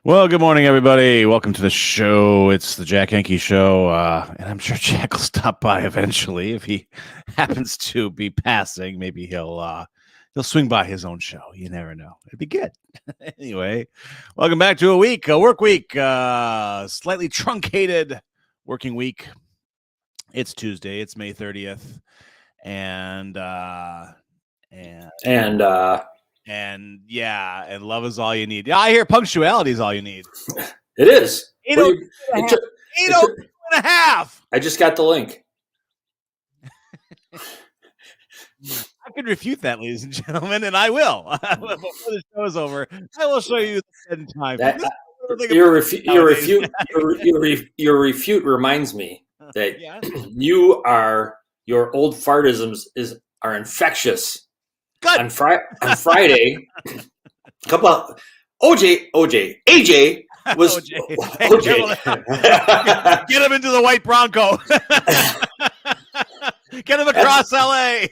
Well, good morning, everybody. Welcome to the show. It's the Jack Henke Show, and I'm sure Jack will stop by eventually if he happens to be passing. Maybe he'll swing by his own show. You never know. It'd be good. Anyway, welcome back to a work week, slightly truncated working week. It's Tuesday. It's May 30th, and yeah, and love is all you need. Yeah, I hear punctuality is all you need. It is. 8:02 and a half. I just got the link. I can refute that, ladies and gentlemen, and I will. Before the show is over, I will show you the end time. Your refute reminds me that your old fartisms are infectious. Good. On Friday, a couple of AJ was OJ. Get him into the white Bronco. Get him across LA.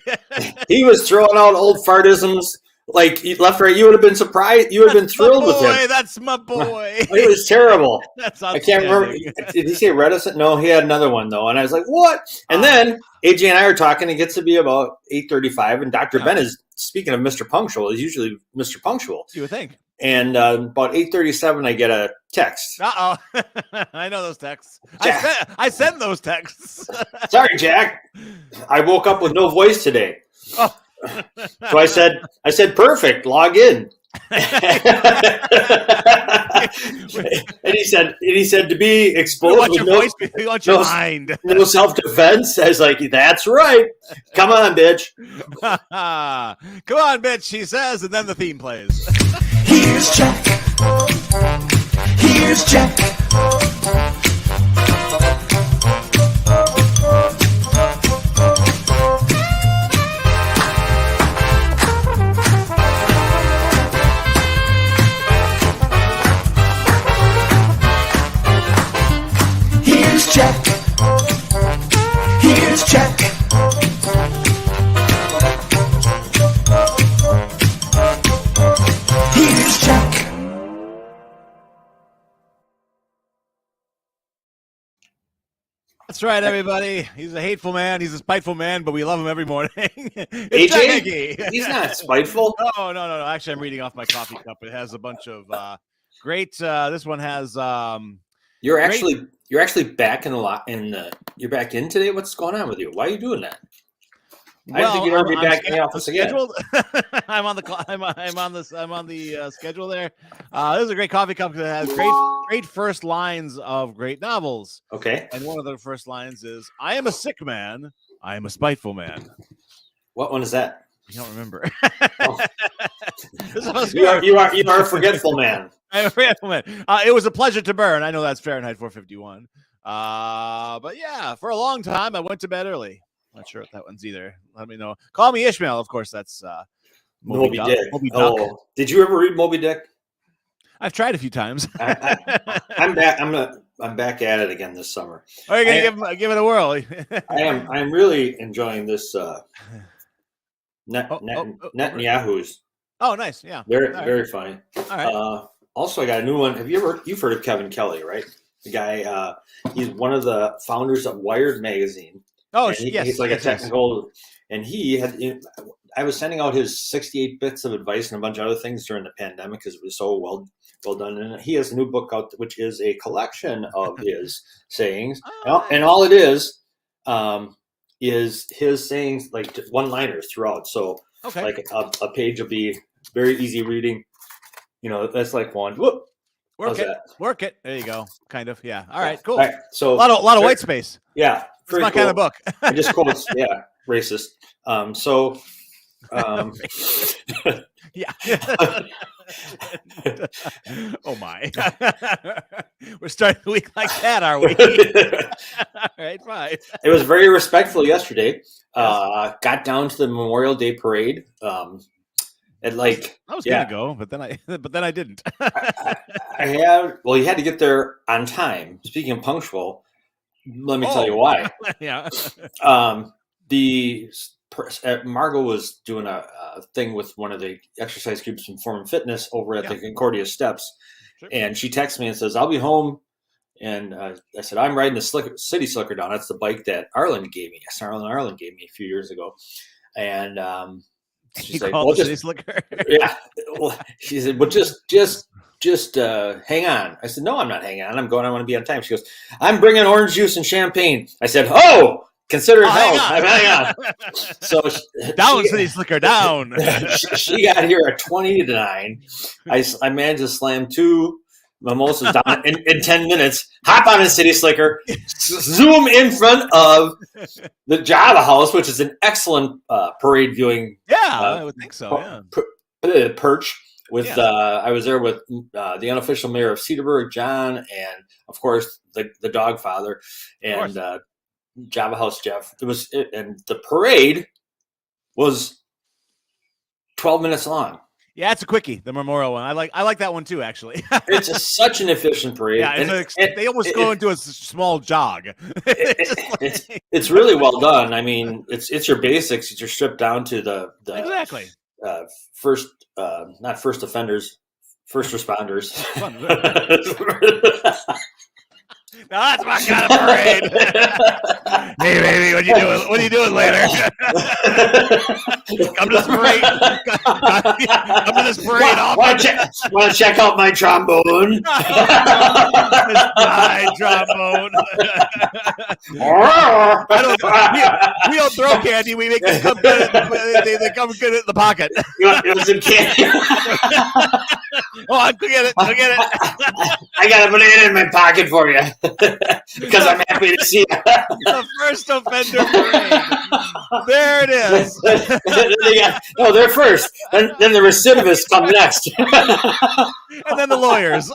He was throwing out old fartisms like left, right. You would have been surprised. You would have been thrilled with him. That's my boy. It was terrible. I can't remember. Did he say reticent? No, he had another one though, and I was like, "What?" And then AJ and I are talking. It gets to be about 8:35, and Dr. Ben is speaking of Mr. Punctual. Is usually Mr. Punctual. You would think. And about 8:37, I get a text. I know those texts. I send those texts. Sorry, Jack. I woke up with no voice today. Oh. So I said, perfect. Log in. And he said to be exposed with no self-defense. I was like, that's right. Come on, bitch. Come on, bitch, he says, and then the theme plays. Here's Jack. Here's Jack. Here's Jack. Here's Jack. Here's Jack. That's right, everybody. He's a hateful man. He's a spiteful man, but we love him every morning. AJ? He's not spiteful. No. Actually, I'm reading off my coffee cup. It has a bunch of great. This one has. You're actually back you're back in today. What's going on with you? Why are you doing that? I didn't think you'd ever be back in the office again. I'm on the schedule there. This is a great coffee cup that has great first lines of great novels. Okay. And one of the first lines is, "I am a sick man. I am a spiteful man." What one is that? I don't remember. Oh. You are a forgetful man. I'm a forgetful man. It was a pleasure to burn. I know that's Fahrenheit 451. But yeah, for a long time I went to bed early. Not sure what that one's either. Let me know. Call Me Ishmael, of course. That's Moby Dick. Oh, did you ever read Moby Dick? I've tried a few times. I'm back. I'm back at it again this summer. Are you gonna give it a whirl? I am. I'm really enjoying this. Netanyahu's. Oh, nice. Yeah. Very funny. All right. Also, I got a new one. You've heard of Kevin Kelly, right? The guy. He's one of the founders of Wired magazine. Oh, yes. He's like a technical, and I was sending out his 68 bits of advice and a bunch of other things during the pandemic because it was so well done. And he has a new book out, which is a collection of his sayings, and all it is his sayings, like one-liners throughout. So, like a page will be very easy reading. You know, that's like one. Whoop. Work it. There you go. Kind of. Yeah. All right. Cool. All right, so a lot of white space. Yeah. It's my kind of book. I just quotes. Yeah. Racist. Yeah. Oh my. We're starting the week like that, are we? All right, fine. It was very respectful yesterday. Got down to the Memorial Day parade. I was gonna go, but then I didn't. You had to get there on time. Speaking of punctual, let me tell you why. Yeah. Margot was doing a thing with one of the exercise groups in Form Fitness over at the Concordia Steps, Sure. And she texts me and says, "I'll be home." And I said, "I'm riding the City Slicker down. That's the bike that Arlen gave me. Arlen gave me a few years ago." And she's like, "Well, City Slicker. yeah." Well, she said, "Well, just hang on." I said, "No, I'm not hanging on. I'm going. I want to be on time." She goes, "I'm bringing orange juice and champagne." I said, "Oh, consider it held. I'm hanging on." So down, City Slicker, down. she got here at 20 to 9. I managed to slam 2 mimosas down in 10 minutes, hop on a City Slicker, zoom in front of the Java House, which is an excellent parade viewing. Yeah, I would think so. Yeah. Perch with I was there with the unofficial mayor of Cedarburg, John, and of course the dog father and Java House Jeff. And the parade was 12 minutes long. Yeah, it's a quickie, the memorial one. I like that one too, actually. It's such an efficient parade. Yeah, they almost go into a small jog. It's really well done. I mean, it's your basics. It's your stripped down to the exactly first, not first offenders, first responders. Now that's my kind of parade. Hey, baby, what are you doing later? Come to this parade. Come to this parade. Want to check out my trombone? My trombone. We don't throw candy. We make them come good. They come good in the pocket. You want some candy? Oh, I'll get it. I got a banana in my pocket for you because I'm happy to see you. The first offender parade. There it is. They're first. Then the recidivists come next. And then the lawyers.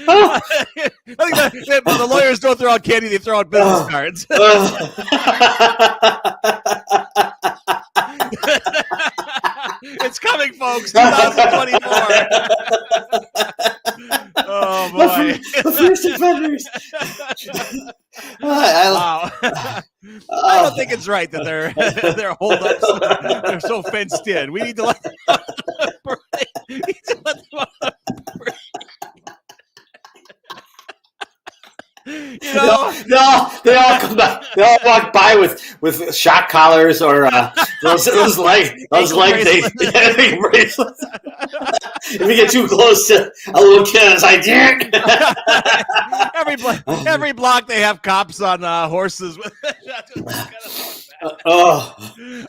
I think the lawyers don't throw out candy, they throw out business cards. It's coming, folks. 2024. Oh boy! The first offenders. Wow. I don't think it's right that they're holed up. They're so fenced in. We need to let them out of the parade. You know? No, they all come back. They all walk by with shock collars or those leg things. Bracelets. If you get too close to a little kid, it's like every block they have cops on horses.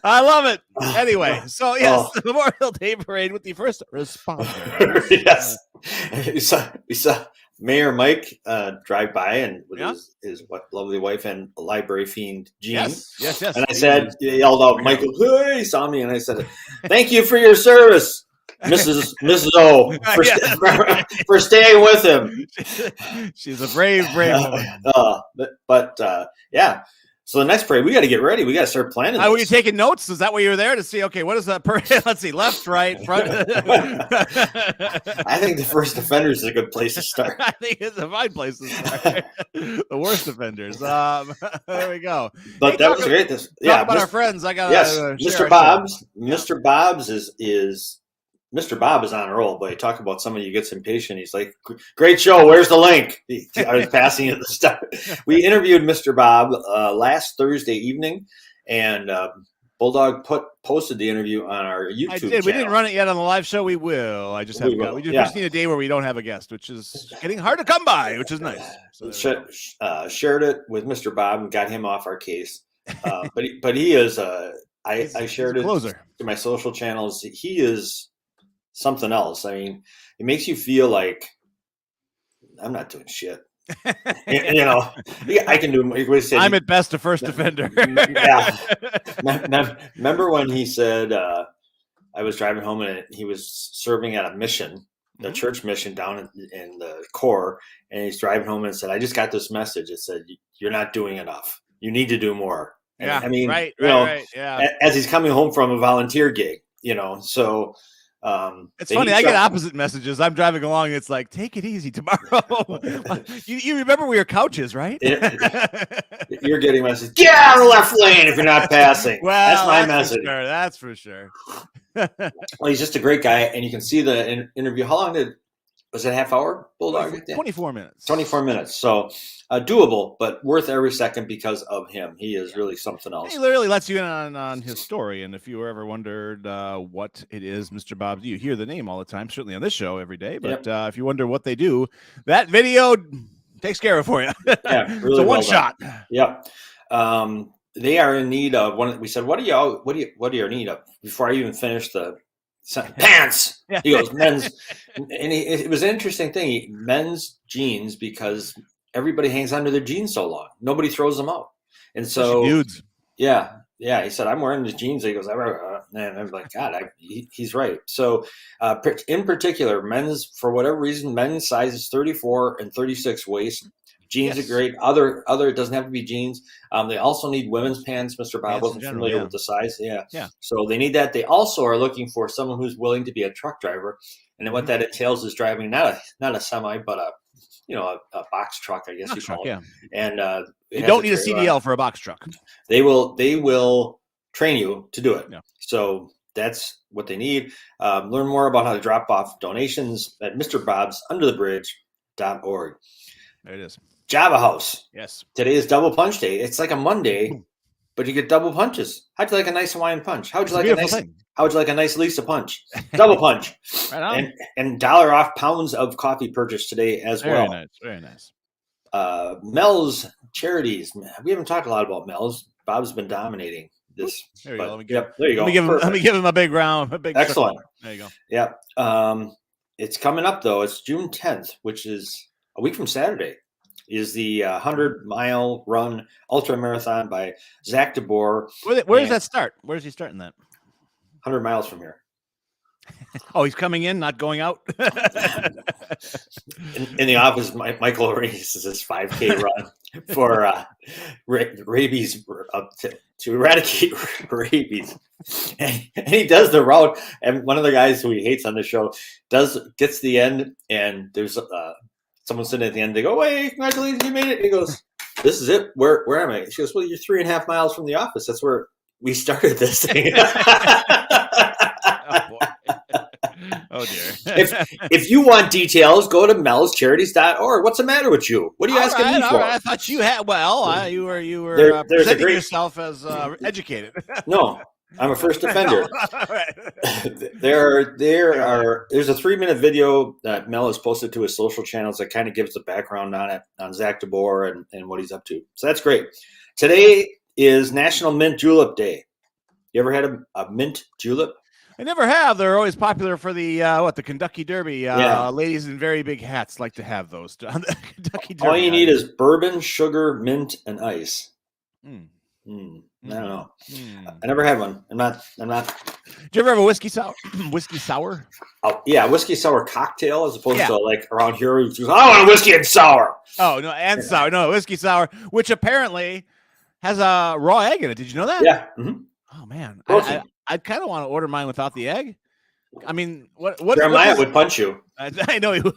I love it. Anyway, so yes, the Memorial Day Parade with the first responder. Yes, we saw Mayor Mike drive by and with his lovely wife and library fiend Jean. Yes. And I said, he yelled out, "Michael, hey!" He saw me, and I said, "Thank you for your service, Mrs. O, for staying with him." She's a brave woman. But So the next parade, we got to get ready. We got to start planning. Were you taking notes? Is that why you were there to see? Okay, what is that parade? Let's see, left, right, front. I think the first offenders is a good place to start. I think it's a fine place to start. The worst offenders. There we go. But hey, that was great. Talk about our friends. I got Mr. Bob's. Mr. Bob's is Mr. Bob is on a roll, but you talk about somebody who gets impatient. He's like, "Great show. Where's the link?" I was passing it the stuff. We interviewed Mr. Bob last Thursday evening, and Bulldog posted the interview on our YouTube channel. We didn't run it yet on the live show. We will. We just need a day where we don't have a guest, which is getting hard to come by, which is nice. So shared it with Mr. Bob and got him off our case. But he is I shared it to my social channels. He is something else. I mean, it makes you feel like I'm not doing shit. I can do. I'm at best a first offender. Yeah. Remember when he said I was driving home and he was serving at a mission, the church mission down in the core, and he's driving home and said, "I just got this message. It said you're not doing enough. You need to do more." And, right. Yeah. As he's coming home from a volunteer gig, so. It's funny. I get opposite messages. I'm driving along. It's like, take it easy tomorrow. you remember where your couch is, right? You're getting messages. Get out of the left lane if you're not passing. Well, that's my message. That's for sure. Well, he's just a great guy, and you can see the interview. How long was it? A half hour? Bulldog? 24 minutes. 24 minutes. So doable, but worth every second because of him. He is really something else. He literally lets you in on his story. And if you ever wondered what it is, Mr. Bob, you hear the name all the time, certainly on this show every day. But if you wonder what they do, that video takes care of it for you. Yeah, really it's a one shot. Yep. They are in need of one. We said, what are you in need of? Before I even finished the pants, he goes, men's. And it was an interesting thing. Men's jeans, because everybody hangs onto their jeans so long. Nobody throws them out. And so, dudes. Yeah. He said, I'm wearing his jeans. He goes, and I was like, God, he's right. So in particular, men's, for whatever reason, men's sizes 34 and 36 waist. Jeans are great. Other, it doesn't have to be jeans. They also need women's pants. Mr. Bob wasn't familiar with the size. Yeah. So they need that. They also are looking for someone who's willing to be a truck driver. And what that entails is driving not a semi, but a box truck, I guess you call it. Yeah. And you don't need a CDL for a box truck. They will train you to do it. Yeah. So that's what they need. Learn more about how to drop off donations at MrBobsUnderTheBridge.org. There it is. Java House. Yes. Today is double punch day. It's like a Monday, but you get double punches. How'd you like a nice Hawaiian punch? How'd you like a nice Lisa punch? Double punch. Right on. And $1 off pounds of coffee purchased today as well. Very nice. Mel's Charities. We haven't talked a lot about Mel's. Bob's been dominating this. There you go. There you go. Let me give him a big round. Excellent. Circle. There you go. Yeah. It's coming up though. It's June 10th, which is a week from Saturday. Is the 100-mile run ultra marathon by Zach DeBoer. Where does that start? Where is he starting that? 100 miles from here. Oh, he's coming in, not going out. in the office, Michael arranges this 5K run for rabies to eradicate rabies, and he does the route. And one of the guys who he hates on the show gets the end, and there's someone sitting at the end. They go, "Hey, congratulations, you made it." He goes, "This is it. Where am I?" She goes, "Well, you're 3.5 miles from the office. That's where we started this thing." Oh dear. If you want details, go to melscharities.org. What's the matter with you? What are you asking me for? I thought you had. Well, you were presenting yourself as educated. No, I'm a first offender. There's a 3-minute video that Mel has posted to his social channels that kind of gives the background on it, on Zach DeBoer and what he's up to. So that's great. Today is National Mint Julep Day. You ever had a mint julep? I never have. They're always popular for the the Kentucky Derby. Ladies in very big hats like to have those. Kentucky Derby. All you need is bourbon, sugar, mint, and ice. I don't know. I never had one. I'm not. Did you ever have a whiskey sour? Whiskey sour? Oh yeah, whiskey sour cocktail as opposed to like around here. I want a whiskey and sour. Oh no, and sour. No, whiskey sour, which apparently has a raw egg in it. Did you know that? Yeah. Mm-hmm. Oh man, I kind of want to order mine without the egg. I mean, what Jeremiah would punch you. I know he would.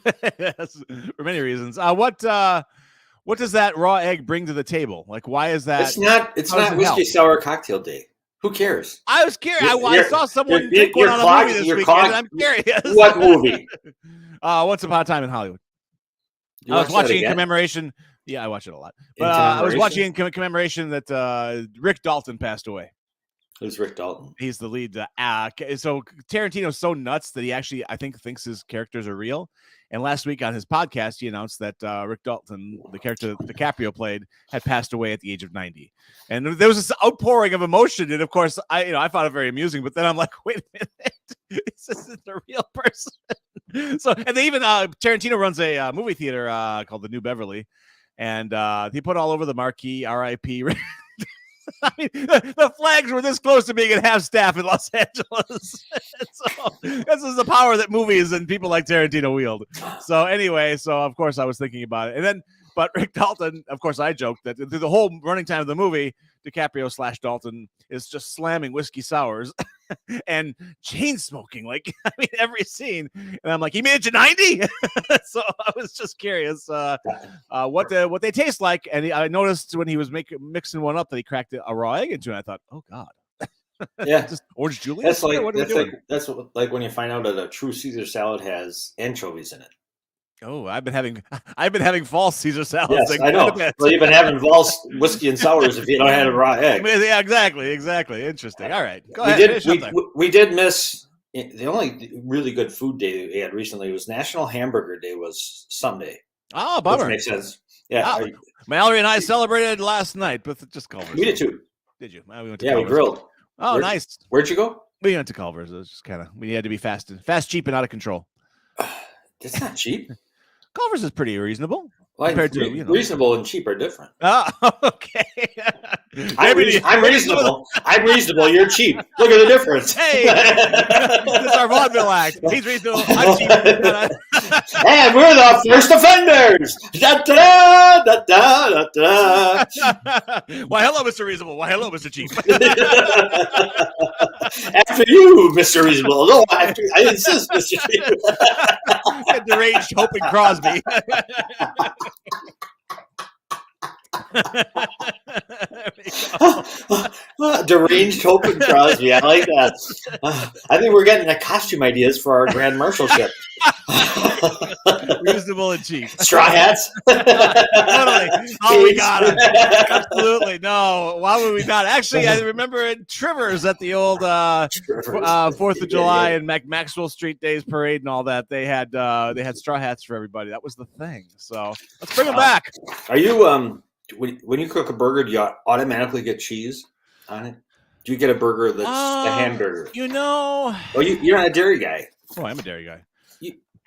For many reasons. What does that raw egg bring to the table? Like, why is that? It's not whiskey sour cocktail day. Who cares? I was curious. I saw someone drink one on a movie this weekend, and I'm curious. What movie? Once Upon a Time in Hollywood. I was watching in commemoration. Yeah, I watch it a lot. But I was watching in commemoration that Rick Dalton passed away. Who's Rick Dalton? He's the lead. So Tarantino's so nuts that he actually, I think, thinks his characters are real. And last week on his podcast, he announced that Rick Dalton, the character that DiCaprio played, had passed away at the age of 90. And there was this outpouring of emotion. And of course, I found it very amusing. But then I'm like, wait a minute, this isn't a real person. So, and they even Tarantino runs a movie theater called the New Beverly, and he put all over the marquee R.I.P. I mean, the flags were this close to being at half staff in Los Angeles. So this is the power that movies and people like Tarantino wield. So anyway, of course I was thinking about it. And then, but Rick Dalton, of course I joked that through the whole running time of the movie, DiCaprio / Dalton is just slamming whiskey sours and chain smoking, like I mean every scene, and I'm like, he made it to 90. So I was just curious what they taste like, and I noticed when he was mixing one up that he cracked a raw egg into it. I thought, oh god, Yeah, just orange Julius. that's like What are we doing? that's like when you find out that a true Caesar salad has anchovies in it. Oh, I've been having false Caesar salads. Yes, like, I know. quite a bit. Well, you've been having false whiskey and sours if you don't have a raw egg. Yeah, exactly. Interesting. All right, go ahead. We did miss the only really good food day we had recently was National Hamburger Day was Sunday. Oh, bummer. Which makes sense. Yeah, Mallory and I celebrated last night, but just Culver's. we did too. Did you? We went to Yeah, Culver's. we grilled. Oh, nice. Where'd you go? We went to Culver's. It was just kind of we had to be fast, cheap, and out of control. It's not cheap. Culver's is pretty reasonable. Like, compared to, reasonable and cheap are different. Oh, okay. I'm reasonable. I'm reasonable. You're cheap. Look at the difference. Hey, this is our vaudeville act. He's reasonable. I'm cheap. And we're the first offenders. Da, da, da, da, da, da. Why, hello, Mr. Reasonable. Why, hello, Mr. Cheap. After you, Mr. Reasonable. No, I insist, Mr. Cheap. Deranged Hope and Crosby. Deranged Hope and Crosby. I like that. I think we're getting the costume ideas for our grand marshalship. Reasonable and cheap. Straw hats. Totally. Oh, we got it. Absolutely. No. Why would we not? Actually, I remember in Trivers at the old 4th of July and Maxwell Street Days Parade and all that. They had straw hats for everybody. That was the thing. So let's bring them back. Are you when you cook a burger, do you automatically get cheese on it? Do you get a burger that's a hamburger? You know. Oh, you're not a dairy guy. Oh, I'm a dairy guy.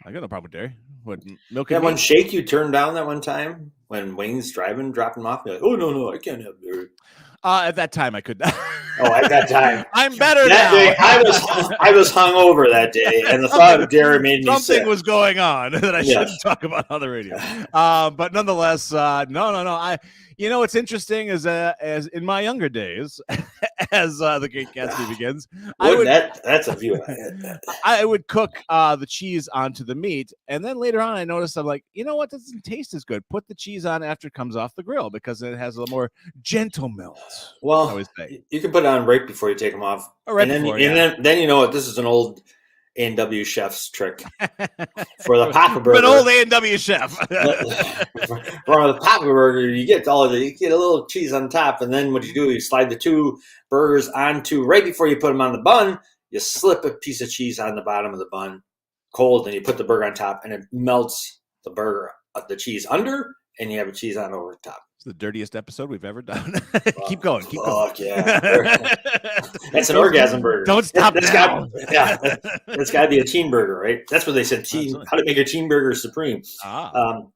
I got no problem with dairy. What, milk That and one meat? shake you turned down that one time when Wayne's driving, dropping him off. You're like, oh no, I can't have dairy. At that time, I could not. Oh, at that time, I'm better that now. day, I was hungover that day, and the thought of dairy made me Something sick. was going on that I shouldn't Yes. talk about on the radio. But nonetheless, no. What's interesting is as in my younger days, as the Great Gatsby begins, That's a view. I would cook the cheese onto the meat, and then later on, I noticed I'm like, you know what, this doesn't taste as good. Put the cheese on after it comes off the grill because it has a more gentle melt. Well, I always say. you can put it on right before you take them off, Or right and then before, then you know what? This is an old A&W chef's trick for the Papa Burger. An old A&W chef. For the Papa Burger, you get a little cheese on top, and then what you do, you slide the two burgers onto right before you put them on the bun. You slip a piece of cheese on the bottom of the bun, cold, and you put the burger on top, and it melts the cheese under, and you have a cheese on over the top. It's the dirtiest episode we've ever done. Keep going. Fuck yeah! That's an orgasm burger. Don't stop now. That's got to be a teen burger, right? That's what they said. How to make a teen burger supreme.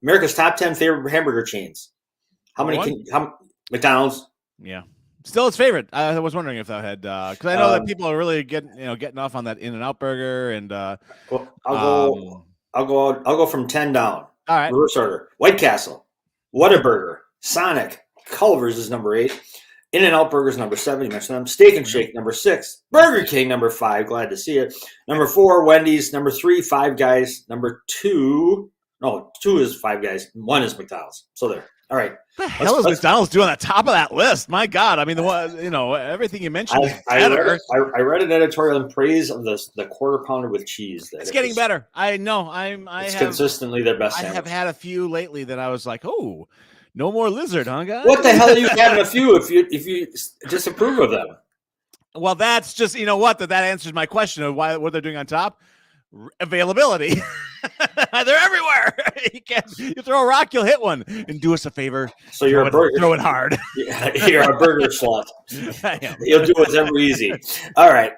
America's top 10 favorite hamburger chains. How many? McDonald's. Yeah, still its favorite. I was wondering if that had because I know that people are really getting off on that In-N-Out burger and. Well, I'll go from 10 down. All right. Reverse order. White Castle, Whataburger, Sonic, Culver's is number 8. In-N-Out Burgers number 7. You mentioned them. Steak and Shake number 6. Burger King number 5. Glad to see it. Number 4, Wendy's. Number 3, Five Guys. Number 2. No, 2 is Five Guys. 1 is McDonald's. So there. All right. What the hell is McDonald's doing on the top of that list? My God. I mean, everything you mentioned is better. I read an editorial in praise of the quarter pounder with cheese. It's getting better. I know. It's consistently their best sandwich. I have sandwich. had a few lately that I was like, oh, no more lizard, huh, guys? What the hell are you having a few if you disapprove of them? Well, that's just, that answers my question of what they're doing on top. Availability. They're everywhere. You throw a rock, you'll hit one. And do us a favor. So you're a burger. Throw it hard. You're a burger slut. You'll do whatever easy. All right.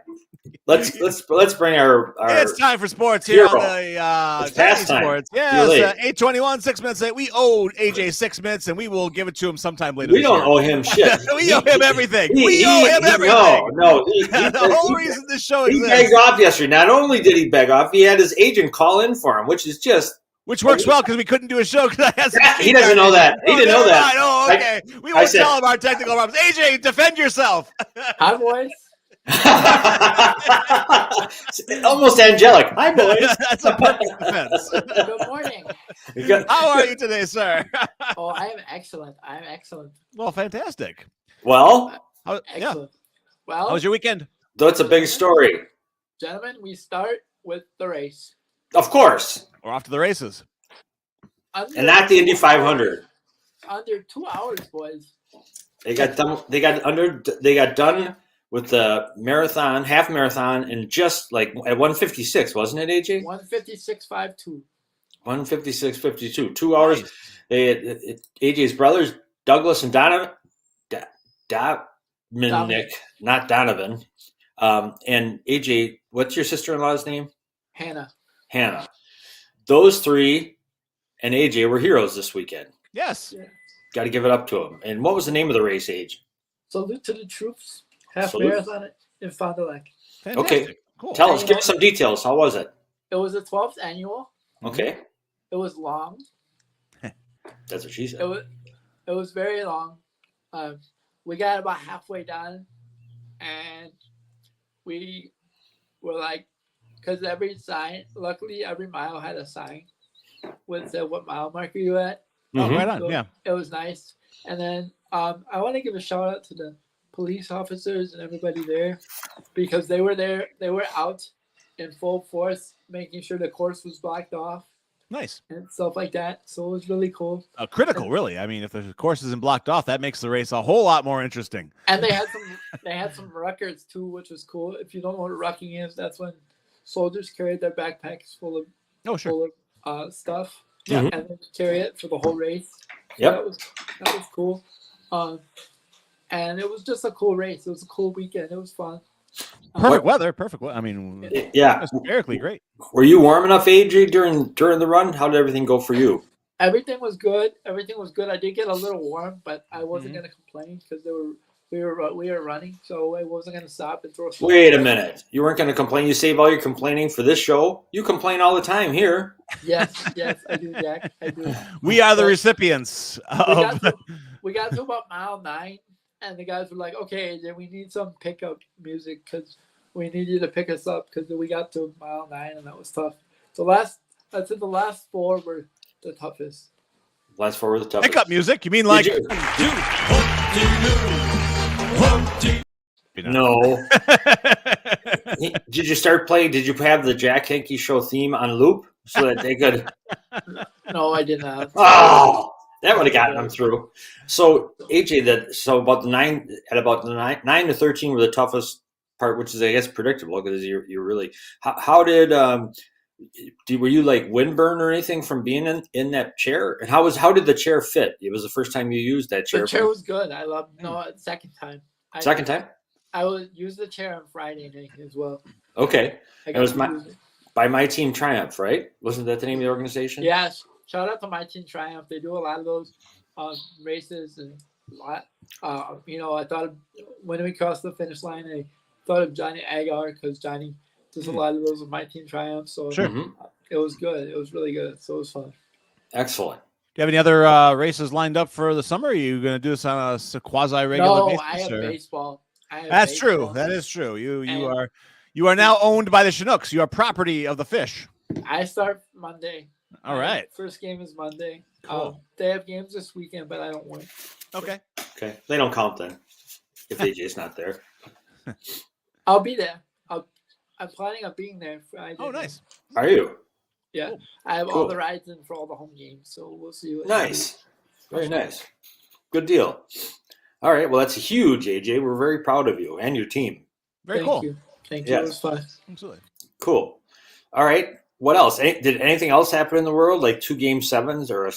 Let's bring our it's time for sports here hero. on the It's past time. Sports. Yeah, it's 8:21, 6 minutes late. We owe AJ 6 minutes, and we will give it to him sometime later. We don't owe him shit. We owe him everything. We owe him everything. No. The whole reason this show he exists. begged off yesterday. Not only did he beg off, he had his agent call in for him, which is just Which works well because we couldn't do a show because I had some. He doesn't know that. He didn't know never that. mind. Oh, okay. We won't tell him our technical problems. AJ, defend yourself. Hi, boys. Almost angelic. Hi, boys. That's a perfect defense. Good morning. How are you today, sir? Oh, I am excellent. I'm excellent. Well, fantastic. Well, Yeah. Excellent. Well, How was your weekend? that's a big story. gentlemen, we start with the race. Of course. We're off to the races. Under And not the Indy 500. Under 2 hours, boys. They got done. They got done with the marathon, half marathon, in just like at 1:56, wasn't it, AJ? 1:56.52. 1:56:52. 2 hours. AJ's brothers, Douglas and Dominic, not Donovan. And AJ, what's your sister-in-law's name? Hannah. Hannah. Those three and AJ were heroes this weekend. Yes. Yeah. Got to give it up to them. And what was the name of the race, AJ? Salute to the troops. Half Salute. marathon in Fond du Lac. Fantastic. Okay. Cool. Tell us, give us some details. How was it? It was the 12th annual. Okay. It was long. That's what she said. It was very long. We got about halfway done, and we were like, because luckily every mile had a sign with said what mile mark are you at. Oh, Mhm. right on. So Yeah. it was nice. And then I want to give a shout out to the police officers and everybody there because they were there. They were out in full force, making sure the course was blocked off Nice. and stuff like that. So it was really cool. Critical, really. I mean, if the course isn't blocked off, that makes the race a whole lot more interesting. And they had some records too, which was cool. If you don't know what rucking is, that's when soldiers carried their backpacks full of stuff. Yeah. Mhm. And then carry it for the whole race. So Yep. that was cool. And it was just a cool race. It was a cool weekend. It was fun. Perfect weather. Perfect weather. I mean, Yeah. atmospherically great. Were you warm enough, AJ, during the run? How did everything go for you? Everything was good. I did get a little warm, but I wasn't Mhm. gonna complain because we were running, so I wasn't gonna stop and throw. Wait a minute. You weren't going to complain. You save all your complaining for this show. You complain all the time here. Yes, I do, Jack. I do. We are the recipients of. We got to about mile 9, and the guys were like, "Okay, then we need some pickup music because we need you to pick us up because we got to mile 9 and that was tough." The last 4 were the toughest. Last four were the toughest. Pickup music? You mean like? Did No. Did you start playing? Did you have the Jack Henke Show theme on loop so that they could? No, I did not. Oh, that would have gotten them through. So AJ, about the 9 to 13 were the toughest part, which is I guess predictable because you're really. How did were you like windburn or anything from being in that chair? And how did the chair fit? It was the first time you used that chair. The chair was good. I loved. No, second time. Second time. I would use the chair on Friday night as well. Okay, I it was got to use it. by My Team Triumph, right? Wasn't that the name of the organization? Yes. Shout out to My Team Triumph. They do a lot of those races and a lot. I thought when we crossed the finish line, I thought of Johnny Agar because Johnny does a lot of those with My Team Triumph. So Sure. It was good. It was really good. So it was fun. Excellent. Do you have any other races lined up for the summer? Are you going to do this on a quasi-regular basis? No, I have baseball. That's true. That is true. You are now owned by the Chinooks. You are property of the Fish. I start Monday. All right. First game is Monday. Cool. They have games this weekend, but I don't win. Okay. Okay, they don't count then if AJ's not there. I'll be there. I'm planning on being there Friday. Oh, nice. Are you? Yeah, Cool. I have all Cool. the rides in for all the home games, so we'll see. What Nice. Very nice. Good deal. All right. Well, that's huge, AJ. We're very proud of you and your team. Very Thank cool. you. Thank you. Yes. It was fun. Absolutely. Cool. All right. What else? Did anything else happen in the world, like 2 game 7s or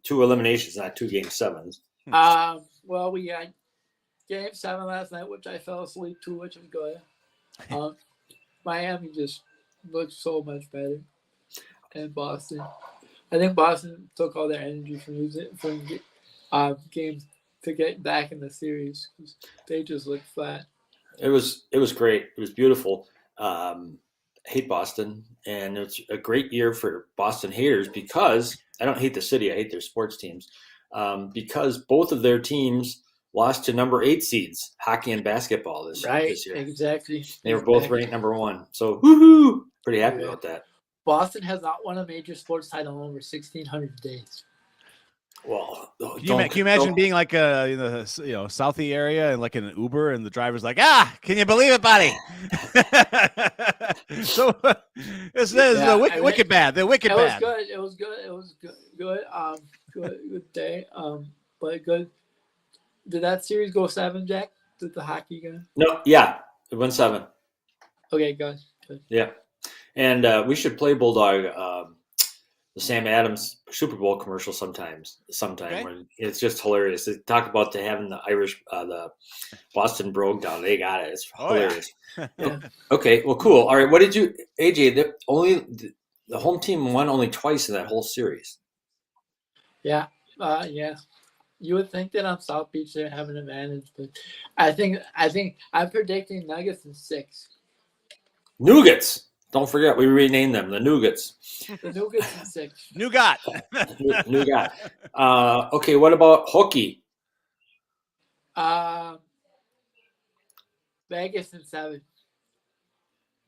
2 eliminations, not 2 game 7s? Well, we got game 7 last night, which I fell asleep to, which was good. Miami just looked so much better, and Boston. I think Boston took all their energy from games to get back in the series because they just looked flat. It was great. It was beautiful. hate Boston, and it's a great year for Boston haters because I don't hate the city. I hate their sports teams because both of their teams lost to number 8 seeds, hockey and basketball this year. Exactly. They were both ranked number 1. So, woohoo! Pretty happy about that. Boston has not won a major sports title in over 1,600 days. Well, can you imagine being like in the Southie area and like in an Uber and the driver's like, can you believe it, buddy? So this is the wicked bad. The wicked bad. It was good. Good day. But good. Did that series go 7, Jack? Did the hockey go? No, yeah, it went 7. Okay, good. Yeah, and we should play Bulldog. The Sam Adams Super Bowl commercial sometime okay. When it's just hilarious. They talk about having the Irish, the Boston Brogue down. They got it. It's hilarious. Yeah. Okay, well, cool. All right, what did you, AJ? The home team won only twice in that whole series. Yeah, yeah. You would think that on South Beach they're having an advantage, but I think I'm predicting Nuggets in 6. Nougats. Don't forget, we renamed them the Nougats. The Nougats in 6. Nougat. Nougat. Okay, what about hockey? Vegas in 7.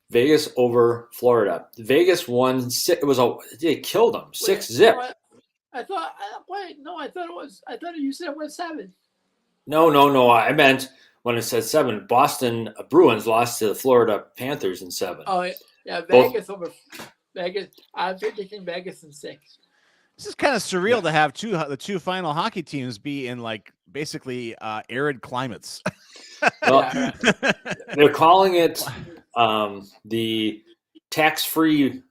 Vegas over Florida. Vegas won 6. They killed them 6-0. I thought you said it was 7. No. I meant when it said 7. Boston Bruins lost to the Florida Panthers in 7. Oh yeah, Vegas over Vegas. I'm predicting Vegas in 6. This is kind of surreal to have the two final hockey teams be in like basically arid climates. Well, they're calling it the tax-free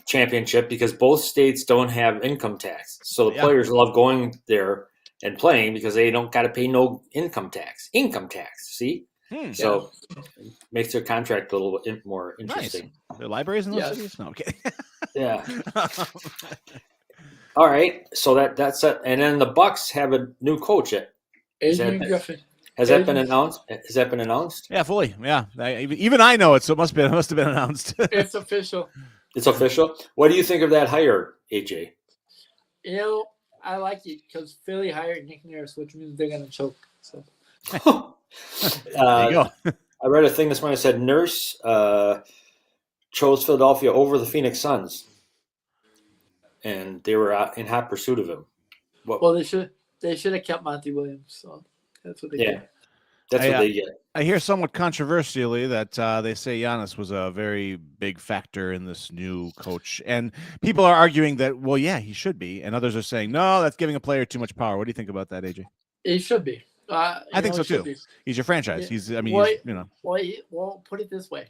championship because both states don't have income tax. So the players love going there and playing because they don't got to pay no income tax. See? So makes their contract a little bit more interesting. Nice. There are libraries in those cities? No, I'm kidding. Yeah. All right. So that's it. And then the Bucks have a new coach. Adrian Griffin. Has that been announced? Yeah, fully. Yeah. Even I know it, so it must have been announced. It's official. It's official. What do you think of that hire, AJ? I like it because Philly hired Nick Nurse, which means they're going to choke. So. There you go. I read a thing this morning that said Nurse chose Philadelphia over the Phoenix Suns, and they were in hot pursuit of him. Well, they should have kept Monty Williams. So that's what they did. That's what they get. I hear somewhat controversially that they say Giannis was a very big factor in this new coach, and people are arguing that he should be, and others are saying no, that's giving a player too much power. What do you think about that, AJ? He should be. I think so too. He's your franchise. Yeah. Well, put it this way: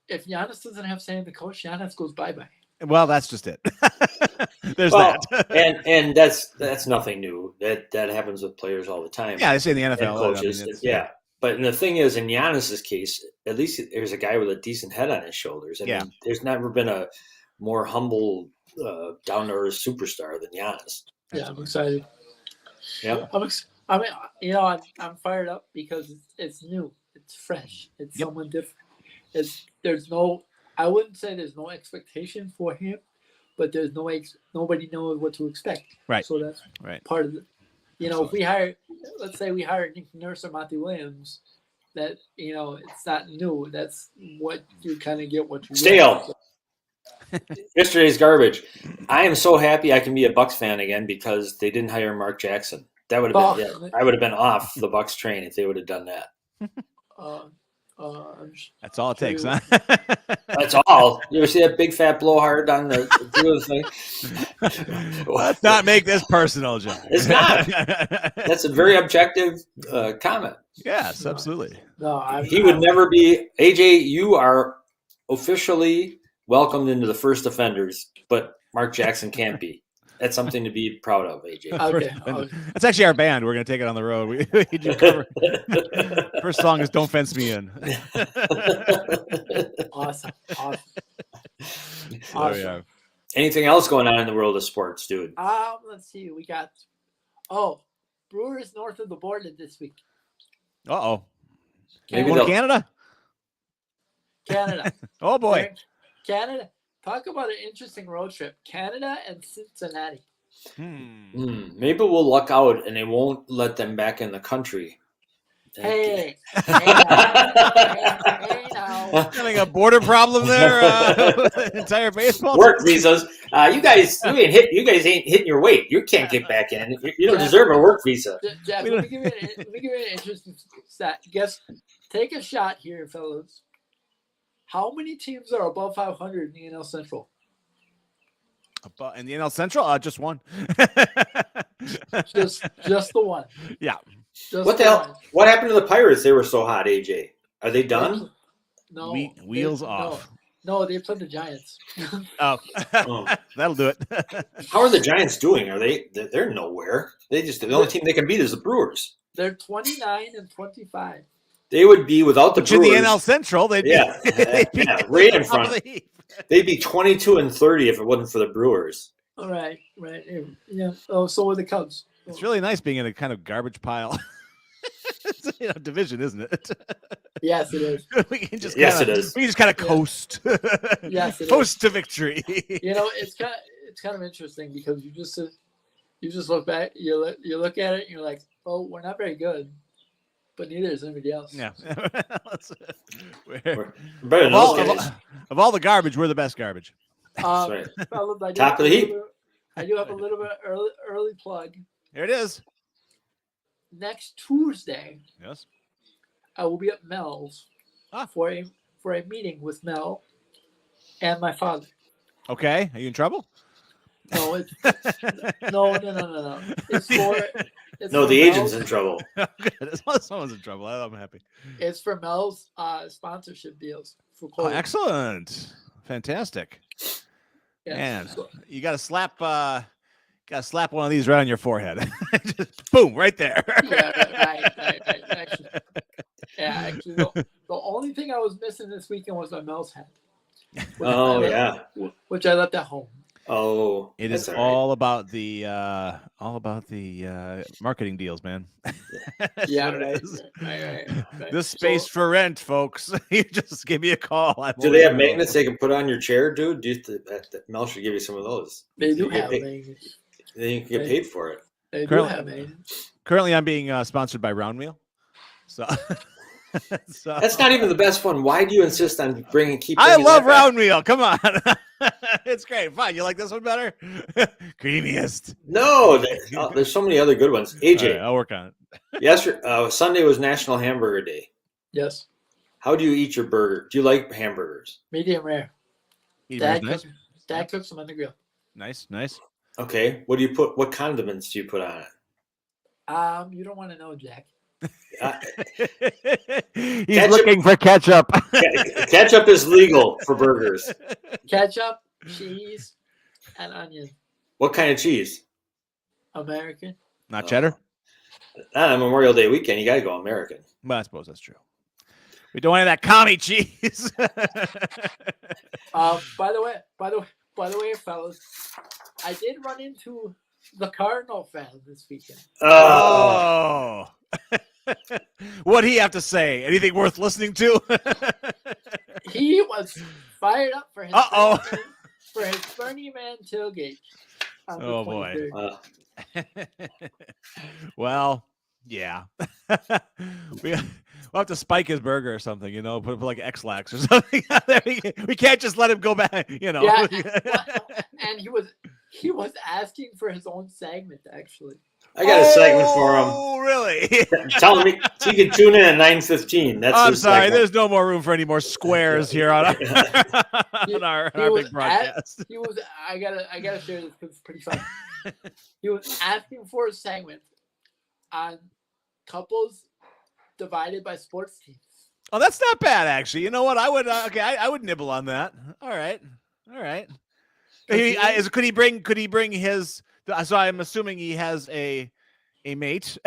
if Giannis doesn't have say in the coach, Giannis goes bye-bye. Well, that's just it. There's that, and that's nothing new. That happens with players all the time. Yeah, they say in the NFL, coaches. But the thing is, in Giannis's case, at least there's a guy with a decent head on his shoulders. I mean, there's never been a more humble, down-to-earth superstar than Giannis. Yeah, I'm excited. Yeah, I'm fired up because it's new, it's fresh, it's someone different. I wouldn't say there's no expectation for him, but there's nobody knows what to expect. Right. So that's part of it. If let's say we hire Nick Nurse or Monty Williams, that it's not new. That's what you kind of get. What you stale. Yesterday's garbage. I am so happy I can be a Bucks fan again because they didn't hire Mark Jackson. That would have been. I would have been off the Bucks train if they would have done that. That's all it takes, huh? That's all. You ever see that big fat blowhard on the thing? Let's not make this personal, John. It's not. That's a very objective comment. Yes, absolutely. He would never be. AJ, you are officially welcomed into the first offenders, but Mark Jackson can't be. That's something to be proud of, AJ. Okay. That's actually our band. We're going to take it on the road. We do cover. First song is "Don't Fence Me In." Awesome. Anything else going on in the world of sports, dude? Let's see. We got Brewers north of the border this week. Uh-oh. Maybe Canada? Canada. Oh boy. They're in Canada. Talk about an interesting road trip. Canada and Cincinnati. Maybe we'll luck out and they won't let them back in the country. Hey now. Having a border problem there with the entire baseball Work team? visas. You guys ain't hitting your weight. You can't get back in. You don't deserve a work visa. Jeff, let me give you an interesting stat. Take a shot here, fellas. How many teams are above 500 in the NL Central? In the NL Central, just one. Just the one. Yeah. Just What the hell? What happened to the Pirates? They were so hot, AJ. Are they done? No. Wheels off. No, they played the Giants. Oh. That'll do it. How are the Giants doing? They're nowhere. The only team they can beat is the Brewers. They're 29 and 25. They would be without the Which Brewers. in the NL Central, they'd be right in front. They'd be 22 and 30 if it wasn't for the Brewers. All right. Yeah. Oh, so are the Cubs. It's really nice being in a kind of garbage pile. It's division, isn't it? Yes, it is. We can just it is. We can just kind of coast. Yes, it coast to victory. It's kind of interesting because you just look back, you look at it, and you're like, oh, we're not very good, but neither is anybody else. Yeah. We're better than those guys. Of all the garbage, we're the best garbage. That's right. Fellas, Top of the heap. I do have a little bit early plug. Here it is. Next Tuesday, Yes. I will be at Mel's for a meeting with Mel and my father. Okay. Are you in trouble? No, no. It's The for agent's Mel's. in trouble. Good. As long as someone's in trouble, I'm happy. It's for Mel's sponsorship deals for Oh, clothing. excellent. Fantastic. Yes. Man, So- you got to slap one of these right on your forehead. Just boom, right there. right. Actually, the only thing I was missing this weekend was my Mel's hat. Which I left at home. Oh, It is that's all about the marketing deals, man. That's Yeah, what it right. is. Right. This space for rent, folks. You just give me a call. Do they have magnets they can put on your chair, dude? Mel should give you some of those. They do You get have paid- magnets. Then you can get paid for it. They do Currently- have magnets. Currently, I'm being sponsored by Round Meal. So, That's not even the best one. Why do you insist on I bringing love that back? Round Meal. Come on. It's great. Fine. You like this one better? Creamiest. No, there's so many other good ones. AJ, All right, I'll work on it. yesterday, Sunday was National Hamburger Day. Yes. How do you eat your burger? Do you like hamburgers? Medium rare. Nice. Dad cooks them on the grill. Nice. Okay. What do you put? What condiments do you put on it? You don't want to know, Jack. He's Ketchup. looking for ketchup. Ketchup is legal for burgers. Ketchup, cheese, and onion. What kind of cheese? American. Not cheddar. Not on Memorial Day weekend. You got to go American. Well, I suppose that's true. We don't want any of that commie cheese. By the way, fellas, I did run into the Cardinal fan this weekend. Oh. What'd he have to say? Anything worth listening to? He was fired up for his Burning Man tailgate. On the Oh, boy. 23rd. Well, yeah. We'll have to spike his burger or something, put like X-Lax or something out there. We can't just let him go back, Yeah, and he was asking for his own segment, actually. I got a segment for him. Oh, really? Tell him he can tune in at 9:15. That's I'm his sorry. segment. There's no more room for any more squares here on our big broadcast. I gotta share this because it's pretty funny. He was asking for a segment on couples divided by sports teams. Oh, that's not bad, actually. You know what? I would. I would nibble on that. All right. Could he bring his? So I'm assuming he has a mate.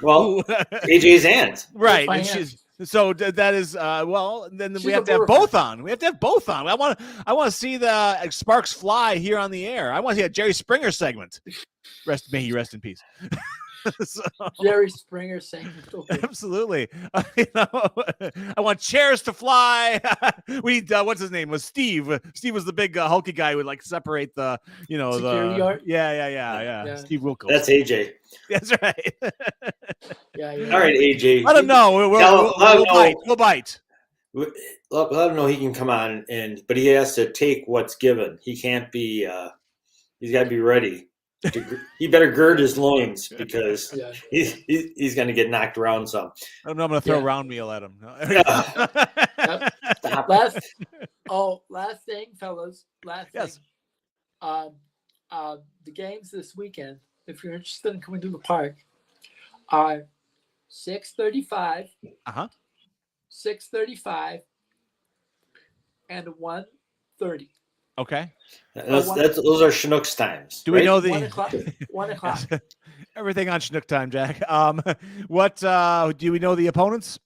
Well, AJ's aunt. Right. My And aunt. so that is then She's we a have to have brewer. both on. We have to have both on. I want to see the sparks fly here on the air. I want to see a Jerry Springer segment. May he rest in peace. So, Jerry Springer saying it. Okay. absolutely. I want chairs to fly. We what's his name was Steve. Steve was the big hulky guy who would like separate the Security guard? Yeah. Yeah. Steve Wilkos. That's AJ. That's right. Yeah. All right, AJ. Let him know. We'll bite. Let him know he can come on, but he has to take what's given. He can't be. He's got to be ready. He better gird his loins because he's going to get knocked around some. I'm going to throw round meal at him. Last thing, fellas. Last thing. The games this weekend, if you're interested in coming to the park, are 6:35. 6:35 and 1:30. Okay. Those are Chinooks times. Do we know the 1 o'clock? 1 o'clock. Everything on Chinook time, Jack. What do we know the opponents?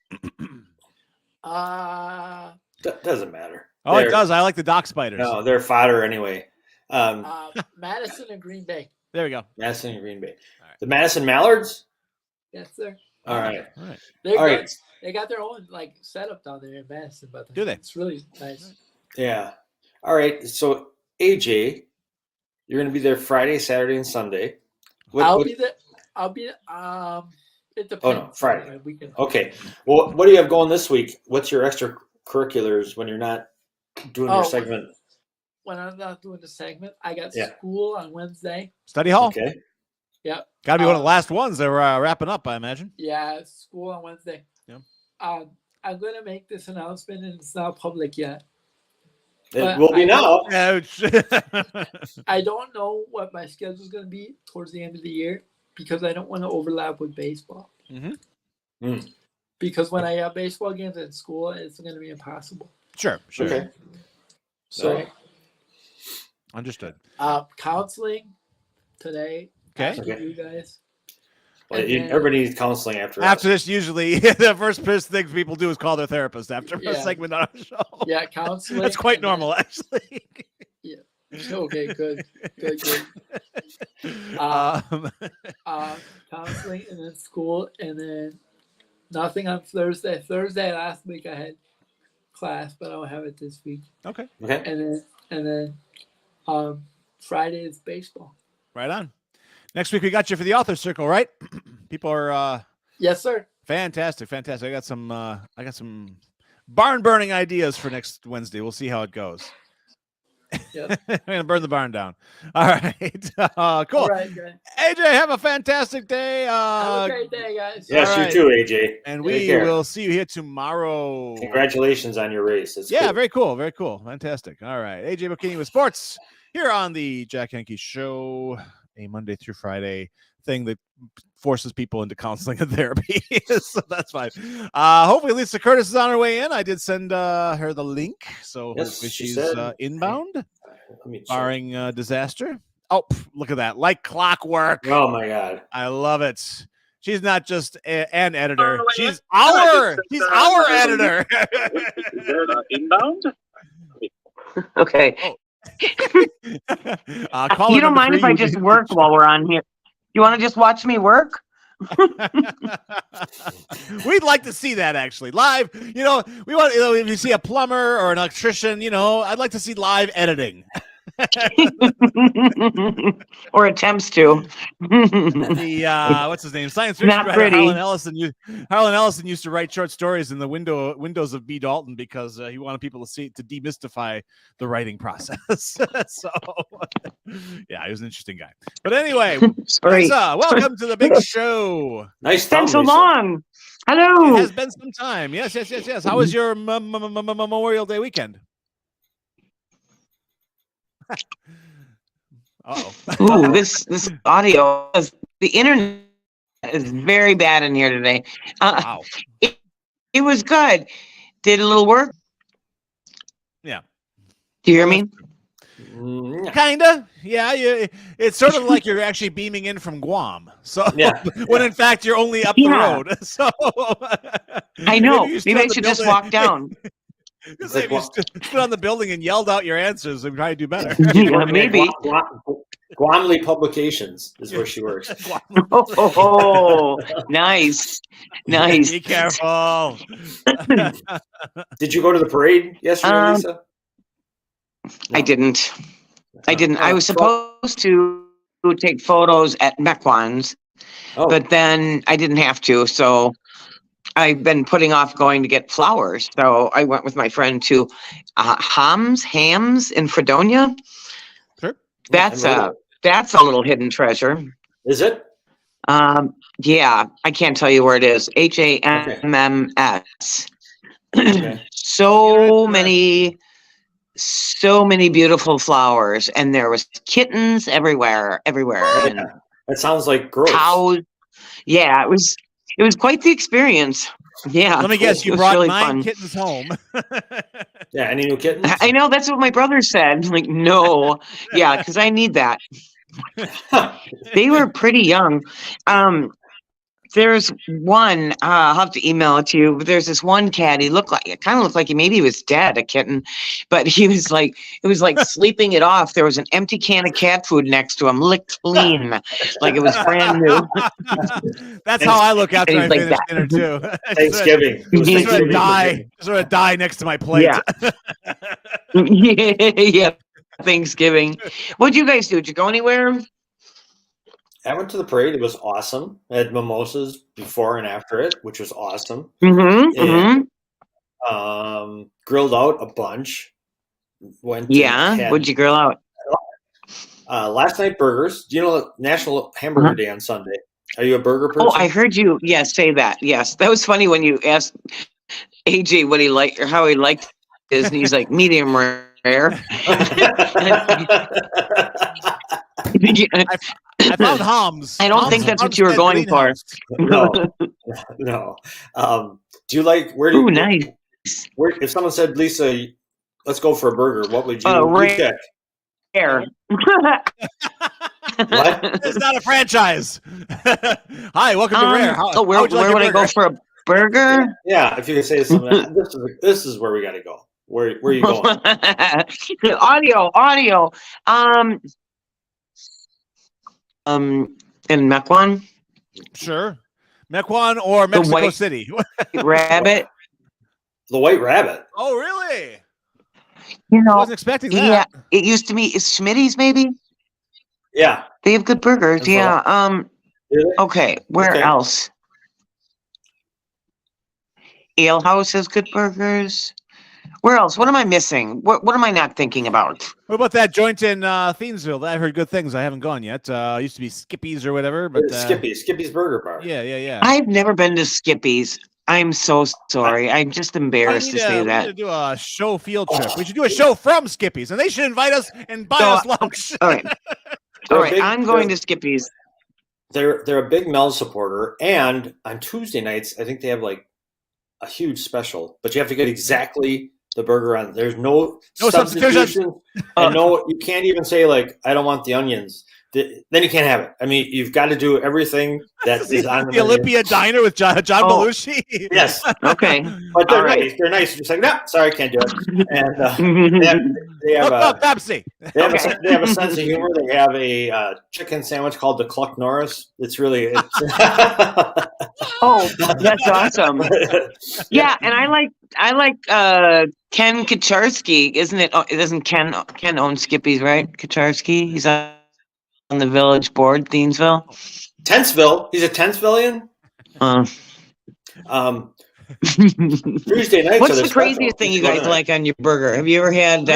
Doesn't matter. Oh, it does. I like the Dock Spiders. No, they're fodder anyway. Madison and Green Bay. There we go. Madison and Green Bay. Right. The Madison Mallards? Yes, sir. All right. They're All good. right. They got their own setup down there in Madison, but do they? It's really nice. Yeah. All right. So AJ, you're going to be there Friday, Saturday, and Sunday. I'll be there. It depends. Oh no, Friday. Weekend. Okay. Well, what do you have going this week? What's your extracurriculars when you're not doing your segment? When I'm not doing the segment, I got school on Wednesday. Study hall. Okay. Yep. Got to be one of the last ones that we're wrapping up, I imagine. Yeah, school on Wednesday. Yep. I'm going to make this announcement, and it's not public yet. It will be now. I don't know what my schedule is going to be towards the end of the year because I don't want to overlap with baseball. Because when I have baseball games at school, it's going to be impossible. Sure. Okay. So, understood. Counseling today. Okay. You guys. Well, everybody needs counseling after this. Usually, the first thing people do is call their therapist after a segment on our show. Yeah, counseling. That's quite normal, actually. Yeah. Okay. Good. Counseling, and then school, and then nothing on Thursday. Thursday last week I had class, but I don't have it this week. Okay. And then Friday is baseball. Right on. Next week we got you for the author circle, right? People are yes, sir. Fantastic. I got some barn burning ideas for next Wednesday. We'll see how it goes. Yep. I'm gonna burn the barn down. All right. Cool. All right, guys. AJ, have a fantastic day. Have a great day, guys. Yes, you too, AJ. And we will see you here tomorrow. Congratulations on your race. It's cool. Very cool. Fantastic. All right. AJ McKinney with sports here on the Jack Henke Show, a Monday through Friday thing that forces people into counseling and therapy. So that's fine. Hopefully Lisa Curtis is on her way in. I did send her the link, so hopefully she's inbound, barring disaster. Oh, look at that. Like clockwork. Oh my God. I love it. She's not just an editor. She's our editor. Is there an inbound? Okay. Oh. You don't mind if I just work while we're on here? You want to just watch me work? We'd like to see that actually live. We want, if you see a plumber or an electrician, I'd like to see live editing. Or attempts to. The what's his name? Science fiction Not writer pretty. Harlan Ellison used to write short stories in the windows of B. Dalton because he wanted people to demystify the writing process. So, yeah, he was an interesting guy. But anyway, Lisa, welcome to the big show. Nice. It's been so long. Hello. It has been some time. Yes. How was your Memorial Day weekend? Ooh, this audio the internet is very bad in here today. Wow. It was good. Did a little work. Yeah. Do you hear me? Kinda. Yeah. It's sort of like you're actually beaming in from Guam. So when in fact you're only up the road. So I know. Maybe I should just walk down. If you stood on the building and yelled out your answers, we'd probably do better. Yeah, maybe. Guamley Publications is where she works. Oh, nice. Nice. Be careful. Did you go to the parade yesterday, Lisa? I didn't. I didn't. I was Well, supposed to take photos at Mequon's, oh, but then I didn't have to. So I've been putting off going to get flowers. So I went with my friend to Hams in Fredonia. Sure. That's a little hidden treasure. Is it? Yeah, I can't tell you where it is. HAMMS. Okay. So many beautiful flowers, and there was kittens everywhere, and Yeah. That sounds like gross. cows. Yeah, it was quite the experience. Yeah. Let me guess, you it was brought really 9 fun. kittens home. Yeah, any new kittens? I know, that's what my brother said. Like, no, yeah, because I need that. They were pretty young. There's one, I'll have to email it to you, but there's this one cat, it kind of looked like maybe he was dead, a kitten, but it was like sleeping it off. There was an empty can of cat food next to him, licked clean, like it was brand new. That's how I look after I like finish that. dinner too. Thanksgiving. It was Just Thanksgiving. Sort of die next to my plate. Yeah. Yeah, Thanksgiving. What'd you guys do? Did you go anywhere? I went to the parade. It was awesome. I had mimosas before and after it, which was awesome. Mm-hmm. Grilled out a bunch. Yeah. What'd you grill out? Last night burgers. Do you know National Hamburger Day on Sunday? Are you a burger person? Oh, I heard you. Yes, say that. Yes, that was funny when you asked AJ what he liked or how he liked his, and he's like medium rare. I found Hams. I don't think that's what you were going for. No. Do you like where? Ooh, nice. Where, if someone said, "Lisa, let's go for a burger," what would you rare. pick? What? It's not a franchise. Hi, welcome to Rare. Where would I go for a burger? Yeah, if you could say something, this is where we got to go. Where are you going? Audio. In Mequon. Sure. Mequon or Mexico City. Rabbit. The White Rabbit. Oh, really? You know, I wasn't expecting that. Yeah, it used to be. Is Schmitty's maybe? Yeah, they have good burgers. Yeah. Really? Okay. Where else? Ale House has good burgers. Where else? What am I missing? What am I not thinking about? What about that joint in Thiensville? I've heard good things. I haven't gone yet. Used to be Skippy's or whatever. But Skippy's Burger Bar. Yeah. I've never been to Skippy's. I'm so sorry. I'm just embarrassed to say that. We need to do a show field trip. We should do a show from Skippy's, and they should invite us and buy us lunch. All right. All right. I'm going to Skippy's. They're a big Mel supporter, and on Tuesday nights, I think they have like a huge special, but you have to get exactly the burger on. There's no substitution, and you can't even say like I don't want the onions. Then you can't have it. I mean, you've got to do everything that is on the Olympia Diner with John Belushi. Yes. Okay. But they're nice. They're nice. You're just like, no, sorry, can't do it. And they have Pepsi. They have a sense of humor. They have a chicken sandwich called the Cluck Norris. It's really. Oh, that's awesome. Yeah, and I like Ken Kacharsky, isn't it? Oh, doesn't Ken own Skippy's, right? Kacharsky. He's on the village board, Thiensville. Tentsville. He's a Tentsvillian. Tuesday nights. What's the craziest thing you guys like on your burger? Have you ever had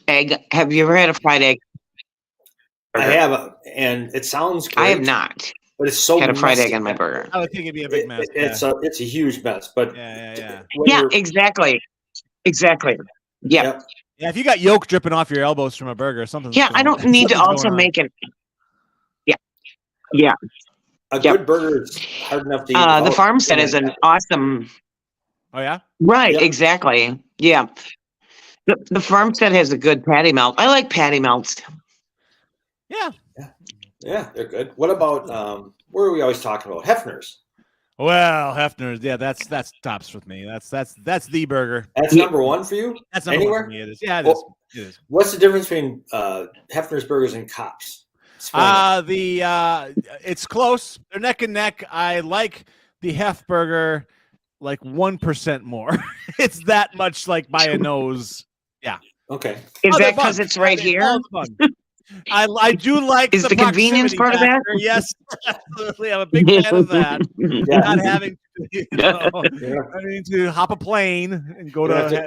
egg? Have you ever had a fried egg? I have, and it sounds great. I have not. But it's so had a fried messy. egg on my burger. I would think it'd be a big mess. It's a huge mess, but yeah. Yeah, exactly. Yeah. Yeah, if you got yolk dripping off your elbows from a burger, something. Yeah, I don't need to also make it. Yeah. A good burger is hard enough to eat. The farmstead is an awesome. Oh yeah. Right. Yep. Exactly. Yeah. The farmstead has a good patty melt. I like patty melts. Yeah, they're good. What about where are we always talking about? Hefner's. Well, Hefner's, yeah, that's tops with me. That's the burger. That's number one for you? That's number Anywhere? one for me. It is. Yeah, it Well, is. It is. What's the difference between Hefner's Burgers and Cops? Explain it. It's close. They're neck and neck. I like the Hef burger like 1% more. It's that much like by a nose. Yeah. Okay. Is Oh, that they're because fun. it's right I mean, here? all the fun. I do like Is the convenience proximity part of that? factor. Yes, absolutely. I'm a big fan of that. Yeah. Not having to, Yeah. I mean, to hop a plane and go You to don't have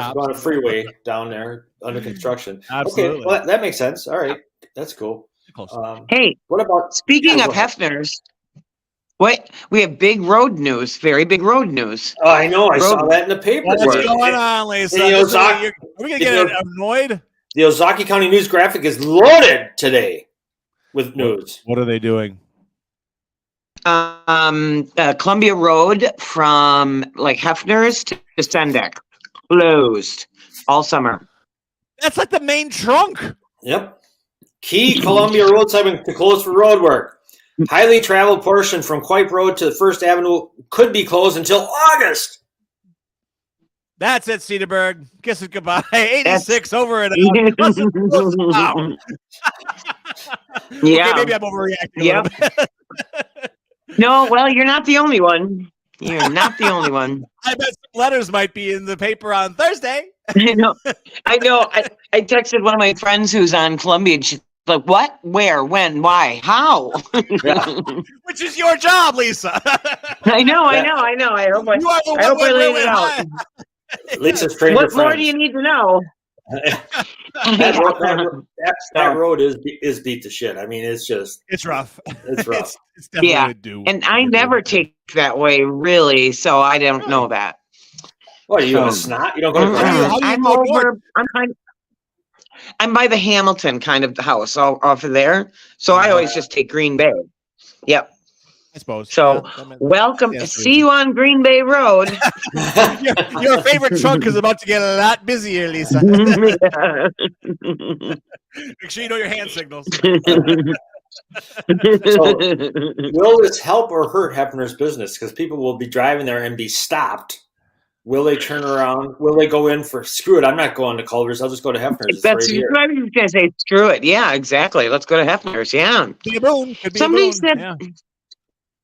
to go on a freeway down there under construction. Absolutely. Okay, well, that makes sense. All right, that's cool. Close. Hey, What about speaking Yeah, of go ahead. Hefner's, we have big road news, very big road news. Oh, I know. I saw Road. that in the paper. What's Right. going on, Lisa? And, Are we gonna get annoyed? The Ozaki County News graphic is loaded today with news. What are they doing? Columbia Road from like Hefner's to Sendek closed all summer. That's like the main trunk. Yep. Key Columbia Road segment to close for road work. Highly traveled portion from Quipe Road to First Avenue could be closed until August. That's it, Cedarburg. Kiss it goodbye. 86 over it. Wow. Yeah. Okay, maybe I'm overreacting. Yep. A little bit. No, well, you're not the only one. You're not the only one. I bet some letters might be in the paper on Thursday. I know. I texted one of my friends who's on Columbia, and she's like, "What? Where? When? Why? How?" Which is your job, Lisa. I know. I hope You are the I hope I one laid it out. Lisa's trained her What more friends. do you need to know? That road is beat to shit. I mean, it's just It's rough. it's rough. It's definitely Yeah, a do. And I never take that way, really, so I don't know that. What are you a snot? You don't go to How do you- ground. I'm go over. I'm by the Hamilton kind of the house off of there, so I always just take Green Bay. Yep. I suppose. So Yeah, that makes- welcome. Yeah, See you on Green Bay Road. your favorite trunk is about to get a lot busier, Lisa. Make sure you know your hand signals. Will this help or hurt Hefner's business? Because people will be driving there and be stopped. Will they turn around? Will they go in for screw it? I'm not going to Culver's. I'll just go to Hefner's. It's That's right here. what I was gonna say. Screw it. Yeah, exactly. Let's go to Hefner's. Yeah. Be a boon. Could be Somebody a boon. said- Yeah.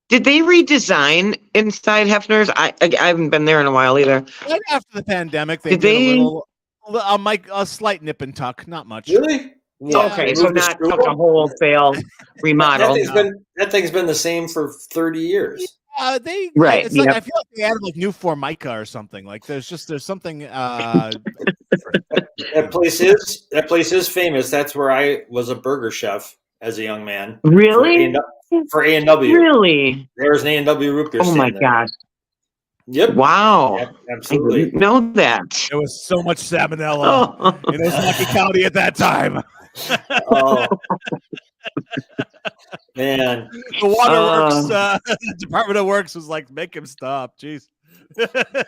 Did they redesign inside Hefner's? I haven't been there in a while either. Right after the pandemic, they Did did they- a slight nip and tuck, not much. Really? Yeah. Okay, They so moved the not screw like a up? wholesale remodel. That thing's been the same for 30 years. They Right, It's like yep. I feel like they added like new Formica or something. Like there's something. That place is famous. That's where I was a burger chef as a young man. Really? For A&W. Really? There's an A&W root beer Oh my stand there. gosh. Yep. Wow. Yep, I absolutely. didn't know that. There was so much salmonella Oh. in Osaki County at that time. Oh. Man. The waterworks Department of Works was like, make him stop. Jeez. That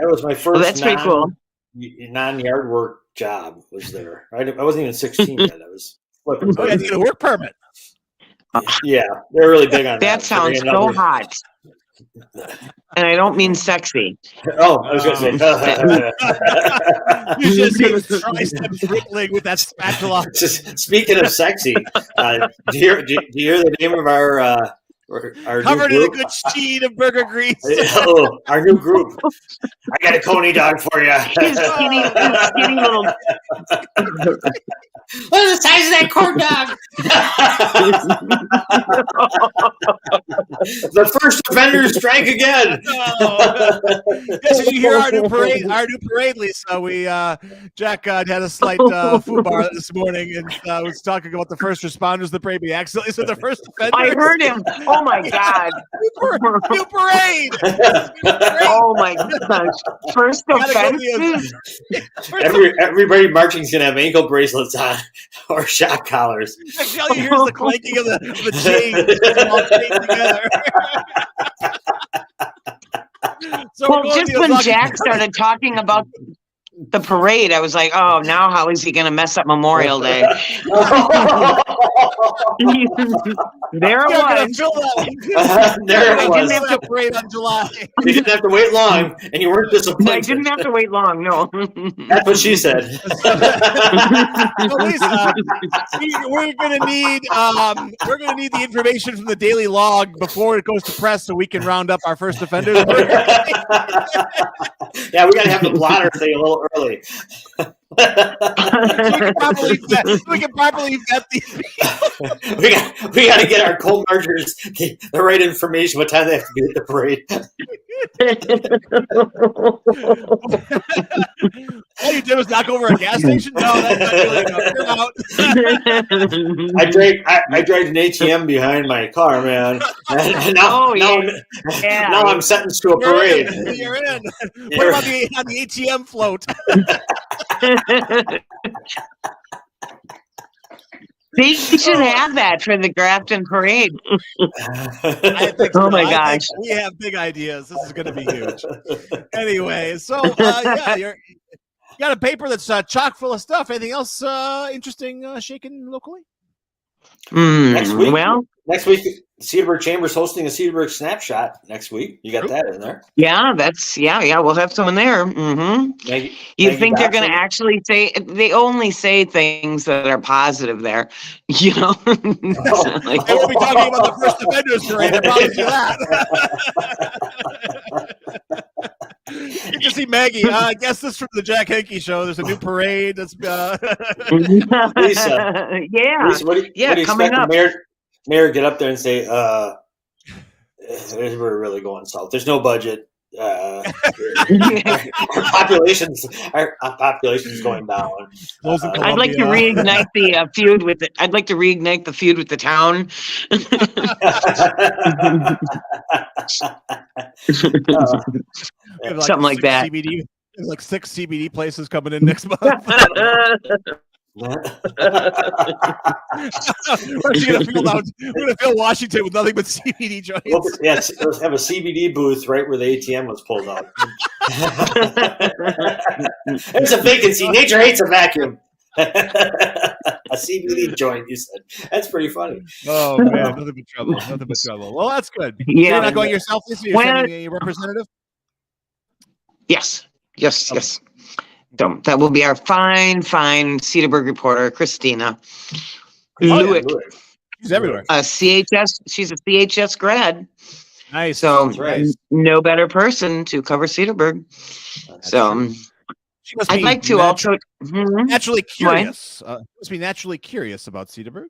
was my first That's pretty cool. non-yard work job was there. I wasn't even 16 yet. I was flipping Oh, you had to burgers. get a work permit. Yeah, they're really big on that. That sounds so hot. And I don't mean sexy. Oh, I was going to say. You should see his triceps rippling with that spatula. Just speaking of sexy, do you hear the name of our Covered new in a group? good sheen of burger grease. Oh, our new group. I got a Coney dog for you. His skinny little. What is the size of that corn dog? The first offenders strike again. Oh. Yes, did you hear our new parade? Our new parade, Lisa. We Jack had a slight food bar this morning and was talking about the first responders. The parade. We accidentally said the first offenders. I heard him. Oh my God. New parade. Oh my gosh. First offenses. Everybody marching's gonna have ankle bracelets on or shock collars. Actually, all you hear is the clanking of the chains all chained together. So we're Well, going just to when Ozaki Jack County. started talking about the parade, I was like, oh, now how is he going to mess up Memorial Day? There it You're gonna was. fill that. There it You're was. gonna have to parade on July. You didn't have to wait long, and you weren't I disappointed. didn't have to wait long. No. That's what she said. Well, Lisa, we're gonna need the information from the Daily Log before it goes to press, so we can round up our first offenders. Yeah, we got to have the blotter thing a little early. So we can properly vet these people. we got to get our coal marchers the right information. What time they have to be at the parade? All you did was knock over a gas station? No, that's not really enough. You're out. I dragged an ATM behind my car, man. And now I'm sentenced to a parade. You're in. What about on the ATM float? They should have that for the Grafton Parade. I think Oh my I think gosh. we have big ideas. This is going to be huge. Anyway, so yeah, you got a paper that's chock full of stuff. Anything else interesting shaking locally? Next week, Well, Cedarburg Chamber's hosting a Cedarburg Snapshot next week. You got that in there. yeah, we'll have someone there. You Maggie think they're going to Dotson? actually say, they only say things that are positive there, you know? It's not like- I won't be talking about the first offenders parade. I promise you that. Good to see Maggie. I guess this is from the Jack Henke show. There's a new parade. That's Lisa, yeah. Lisa, what do you coming expect up. the mayor get up there and say, we're really going south. There's no budget. Our population's going down. I'd like to reignite the feud with it. I'd like to reignite the feud with the town. Something like that. CBD, like 6 CBD places coming in next month. We're gonna fill Washington with nothing but CBD joints. Well, yes, let's have a CBD booth right where the ATM was pulled out. There's a vacancy. Nature hates a vacuum. A CBD joint, you said. That's pretty funny. Oh man, nothing but trouble. Nothing but trouble. Well, that's good. Yeah. You're not going yourself, Lisa? You're sending a representative? Yes. So that will be our fine Cedarburg reporter, Christina Lewick. She's everywhere. CHS. She's a CHS grad. Nice. So Nice. no better person to cover Cedarburg. So She must I'd be like to also naturally curious. Must be naturally curious about Cedarburg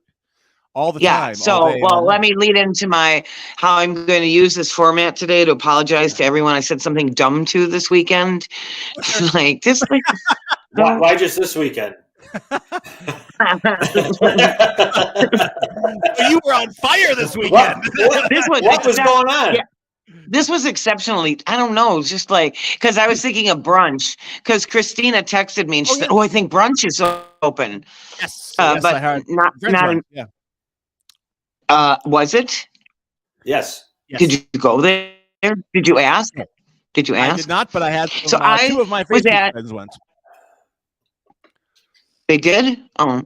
all the yeah. time. So all day, all let night. me lead into how I'm going to use this format today to apologize to everyone I said something dumb to this weekend. Like this. Why just this weekend? You were on fire this weekend. What was going on? Yeah. This was exceptionally, I don't know, just like, because I was thinking of brunch, because Christina texted me and she said, I think brunch is open. Yes, but I heard. not, Yeah. Was it? Yes. Did you go there? Did you ask? Did you I ask? did not, but I had So two of my Facebook friends went. They did? Oh.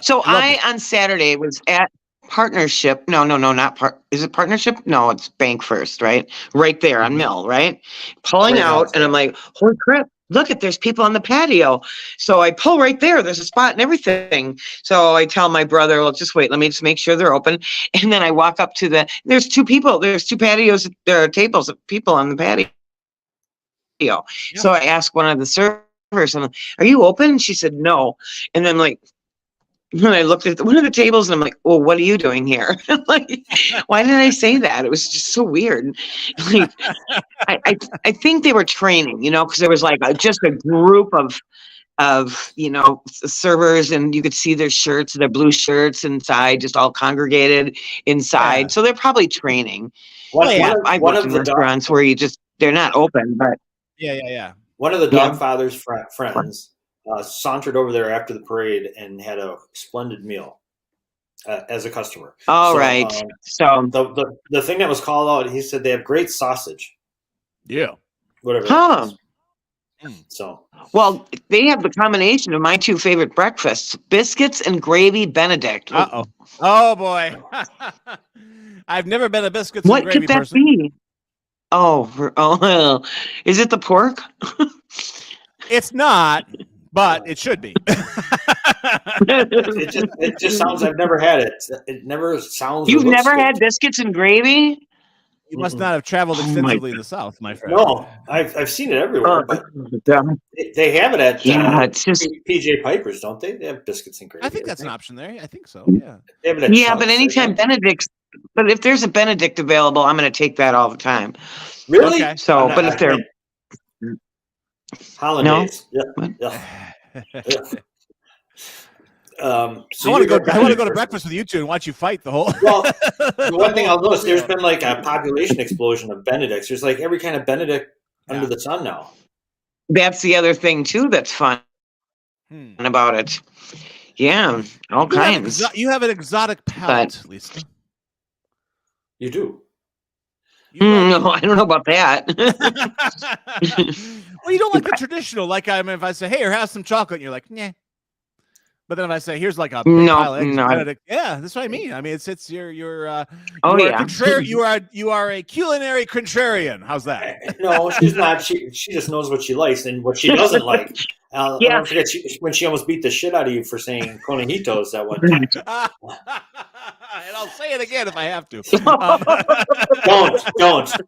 So loved it. on Saturday was at Partnership. No, not is it Partnership? No, it's Bank First, right? Right there on Mill, right? Pulling Right out, outside. and I'm like, holy crap, look there's people on the patio. So I pull right there. There's a spot and everything. So I tell my brother, well, just wait, let me just make sure they're open. And then I walk up to there's 2 people. There's 2 patios, there are tables of people on the patio. Yeah. So I asked one of the servers, I'm like, are you open? And she said, no. And then when I looked at one of the tables and I'm like, well, what are you doing here? Like, why did I say that? It was just so weird. Like, I think they were training, because there was like just a group of servers, and you could see their shirts, their blue shirts inside, just all congregated inside. Yeah. So they're probably training. One I've worked of in the restaurants where they're not open, but Yeah. One of the Dogfather's friends sauntered over there after the parade and had a splendid meal as a customer. all right. So The thing that was called out, he said they have great sausage. Yeah. Whatever. Huh. That is. So Well, they have the combination of my two favorite breakfasts: biscuits and gravy Benedict. Oh boy. I've never been a biscuits and What gravy could that person. be? Oh, is it the pork? It's not, but it should be. it just sounds. I've never had it. It never sounds. or You've looks never good. had biscuits and gravy? You must not have traveled Oh my extensively in the South, my friend. No, I've seen it everywhere. But they have it at Yeah, it's just PJ Piper's, don't they? They have biscuits and gravy. I think that's an option there. I think so. Yeah. They have it at yeah, but Chuck's, I anytime think. Benedict's, but if there's a Benedict available, I'm going to take that all the time. Really? Okay. So, I'm but not- if they're Hollandaise, What? yeah. So I want to you're go. I want to go to Benedict. breakfast with you two and watch you fight the whole. Well, the one thing I'll notice, there's been like a population explosion of Benedicts. There's like every kind of Benedict under the sun now. that's the other thing too that's fun about it. Yeah, all kinds. You have an exotic palate, Lisa. You do. No, I don't know about that. Well, you don't like the traditional. Like I mean, if I say, "Hey, or have some chocolate," and you're like, "Nah." But then if I say, "Here's like a big No, pile of eggs," no. Benedict, yeah, that's what I mean. I mean, it's you're Oh, you are yeah. you are a culinary contrarian. How's that? No, she's not. She just knows what she likes and what she doesn't like. I'll Yeah. never forget when she almost beat the shit out of you for saying Conijitos that one time. And I'll say it again if I have to. Don't.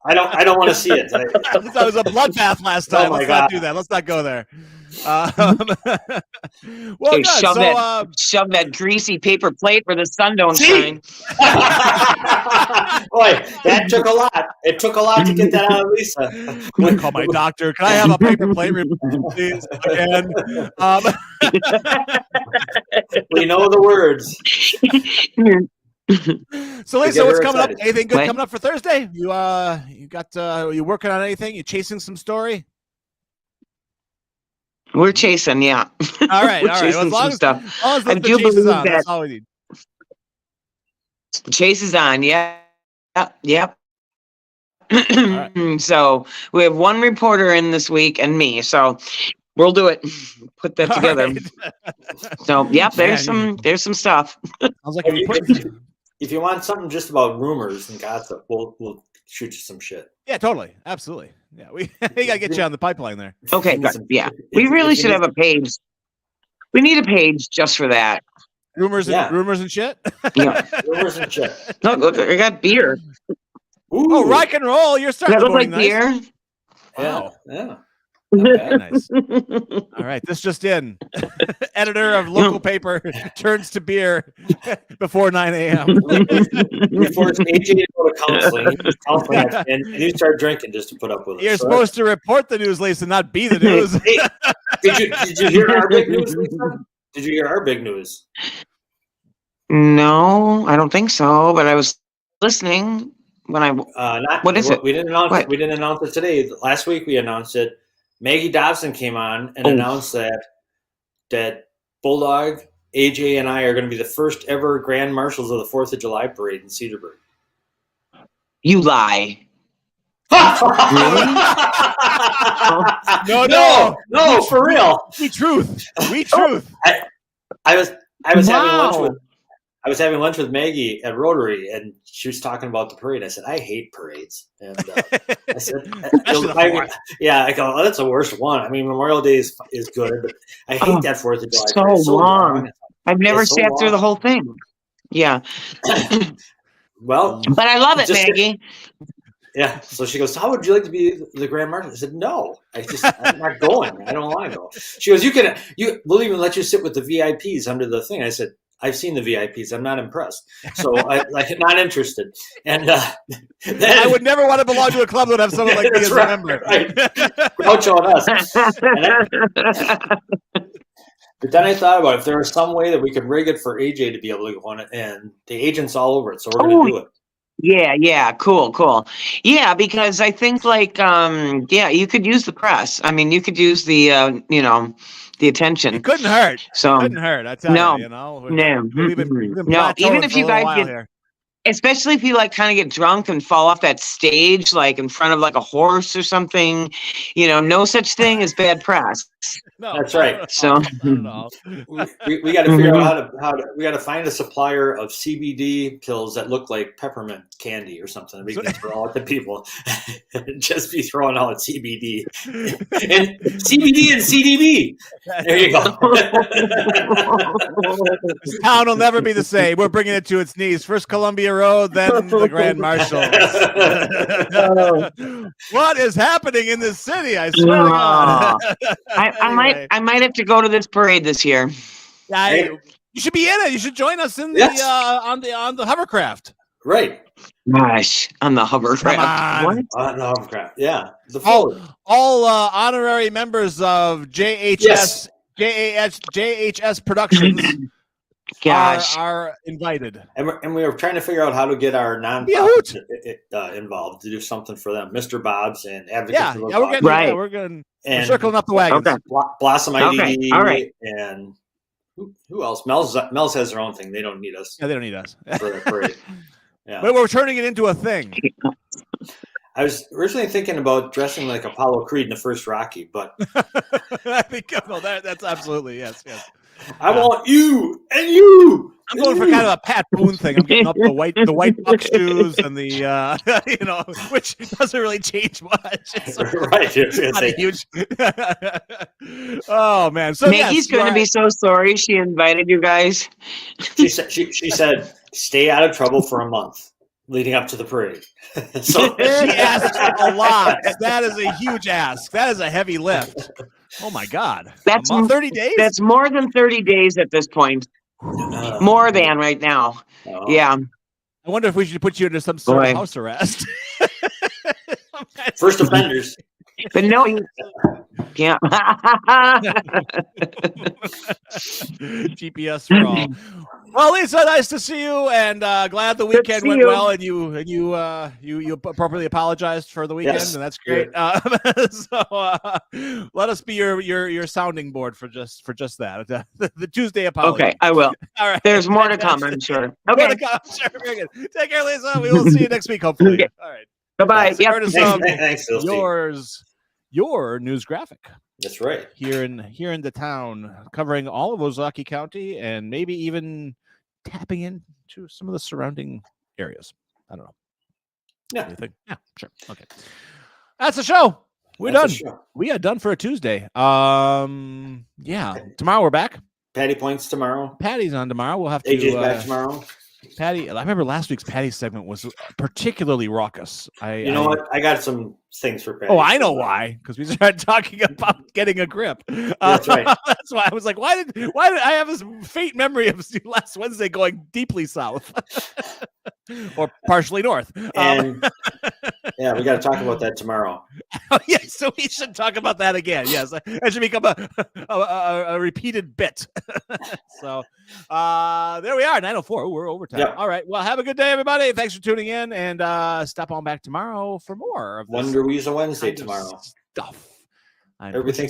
I don't want to see it. That was a bloodbath last time. Oh my Let's God. not do that. Let's not go there. Well, Hey, good. shove So, shove that greasy paper plate where the sun don't See? shine. Boy, that took a lot. It took a lot to get that out of Lisa. I'm gonna call my doctor. Can I have a paper plate replacement, please? Again. We know the words. So, Lisa, get what's her coming up? excited. Anything good What? coming up for Thursday? You got you working on anything? You chasing some story? We're chasing, yeah. All right, We're all right. chasing Well, some stuff. as long as I the do chase is believe on, that- that's all we need. Chase is on, yeah. Yep. right. So we have one reporter in this week and me. So we'll do it. Put that All together. right. So yep, there's Man, there's some stuff. Sounds like if you put, If you want something just about rumors and gossip, we'll shoot you some shit. yeah, totally, absolutely. Yeah, we gotta get you on the pipeline there. Okay, good. Yeah. We really should have a page. We need a page just for that. Rumors Yeah. and rumors and shit. Yeah. rumors and shit. Look, I got beer. Ooh, Oh, rock and roll! You're Does starting that the look like morning nice. beer? Wow. Yeah. Very nice. All right, this just in. Editor of local paper turns to beer before 9 a.m. We forced AJ to go to counseling, and you start drinking just to put up with it. You're So supposed to report the news, Lisa, not be the news. that's- Hey, did you hear our big news, Lisa? Did you hear our big news? No, I don't think so. But I was listening when I. Not What is it? We didn't announce What? it. We didn't announce it today. Last week we announced it. Maggie Dobson came on and Oh. announced that Bulldog, AJ, and I are going to be the first ever Grand Marshals of the 4th of July parade in Cedarburg. You lie. No, for real. We truth. We truth. I was Wow. having lunch with Maggie at Rotary, and she was talking about the parade. I said, I hate parades, and I said, Especially the fourth. yeah, I go, oh, that's the worst one. I mean, Memorial Day is good, but I hate Oh, that 4th of July. so parade. It's long. I've never It's so sat through the long. whole thing. Yeah, Well, but I love it, Just- Maggie. yeah. So she goes, how would you like to be the Grand Marshal? I said, no, I'm not going. I don't want to go. She goes, we'll even let you sit with the VIPs under the thing. I said, I've seen the VIPs. I'm not impressed. So I'm not interested. And then I would never want to belong to a club that would have someone like me That's as right, a member. right. Groucho on us. But then I thought about if there was some way that we could rig it for AJ to be able to go on it, and the agent's all over it, so we're going to do it. Yeah, cool. Yeah, because I think you could use the press. I mean, you could use the the attention. It couldn't hurt. So Couldn't hurt. I tell No. you, you know. No. We've been No, even plateauing if for you a little guys while get- here. Especially if you like kind of get drunk and fall off that stage, like in front of like a horse or something. No such thing as bad press. No, That's right. So not at all. We got to figure out how to we got to find a supplier of CBD pills that look like peppermint candy or something. We can throw out to people. Just be throwing out CBD and CBD and CDB. There you go. This town will never be the same. We're bringing it to its knees. First Columbia Road, then the Grand Marshal. What is happening in this city? I swear to God. I might have to go to this parade this year. You should be in it. You should join us in the on the hovercraft. Right. Gosh, on the hovercraft. Come What? No, crap. Yeah. The All honorary members of JHS JHS Productions Gosh. are invited. And we were trying to figure out how to get our nonprofits involved to do something for them. Mr. Bob's and Advocates for the Dog. Right. We're And circling up the wagons. Okay. Blossom IDD. Okay, all right. And who else? Mel's has their own thing. They don't need us Yeah, they don't need us. for the parade. Yeah. But we're turning it into a thing. I was originally thinking about dressing like Apollo Creed in the first Rocky, but I think that's absolutely yes. I want you and you. I'm going for kind of a Pat Boone thing. I'm getting up the white buck shoes and the which doesn't really change much. It's Right. not a huge. Oh man! So Maggie's going to be so sorry she invited you guys. She said, stay out of trouble for a month leading up to the parade. So She asks a lot. That is a huge ask. That is a heavy lift. Oh my God! That's 30 days. That's more than 30 days at this point. More than right now. Yeah. I wonder if we should put you into some sort Boy. of house arrest. first offenders. But no, yeah. GPS for all. Well, Lisa, nice to see you, and glad the weekend went well, and you appropriately apologized for the weekend, Yes. and that's great. So let us be your sounding board for just that. The Tuesday apology. Okay, I will. All right. There's more to come, I'm sure. More Okay. to come. Sure, very good. Take care, Lisa. We will see you next week, hopefully. Okay. All right. Bye-bye. Yep. Curtis, Thanks, Phil. your news graphic That's right. here in the town, covering all of Ozaki County and maybe even tapping into some of the surrounding areas. I don't know. Yeah. What do you think? Yeah, sure. Okay. That's the show. We're That's done. a show. We are done for a Tuesday. Yeah. Tomorrow we're back. Patty points tomorrow. Patty's on tomorrow. We'll have AJ's to back tomorrow. Patty, I remember last week's Patty segment was particularly raucous. You know what? I got some things for Patty. Oh, I know why. Because we started talking about getting a grip. That's right. That's why I was like, why did I have this faint memory of last Wednesday going deeply south or partially north? And yeah, we got to talk about that tomorrow. Yes, so we should talk about that again. Yes, that should become a repeated bit. So there we are, 9:04. We're overtime. Yep. All right. Well, have a good day, everybody. Thanks for tuning in, and stop on back tomorrow for more of this Wonder Weasel Wednesday kind of tomorrow. stuff. I'm Everything's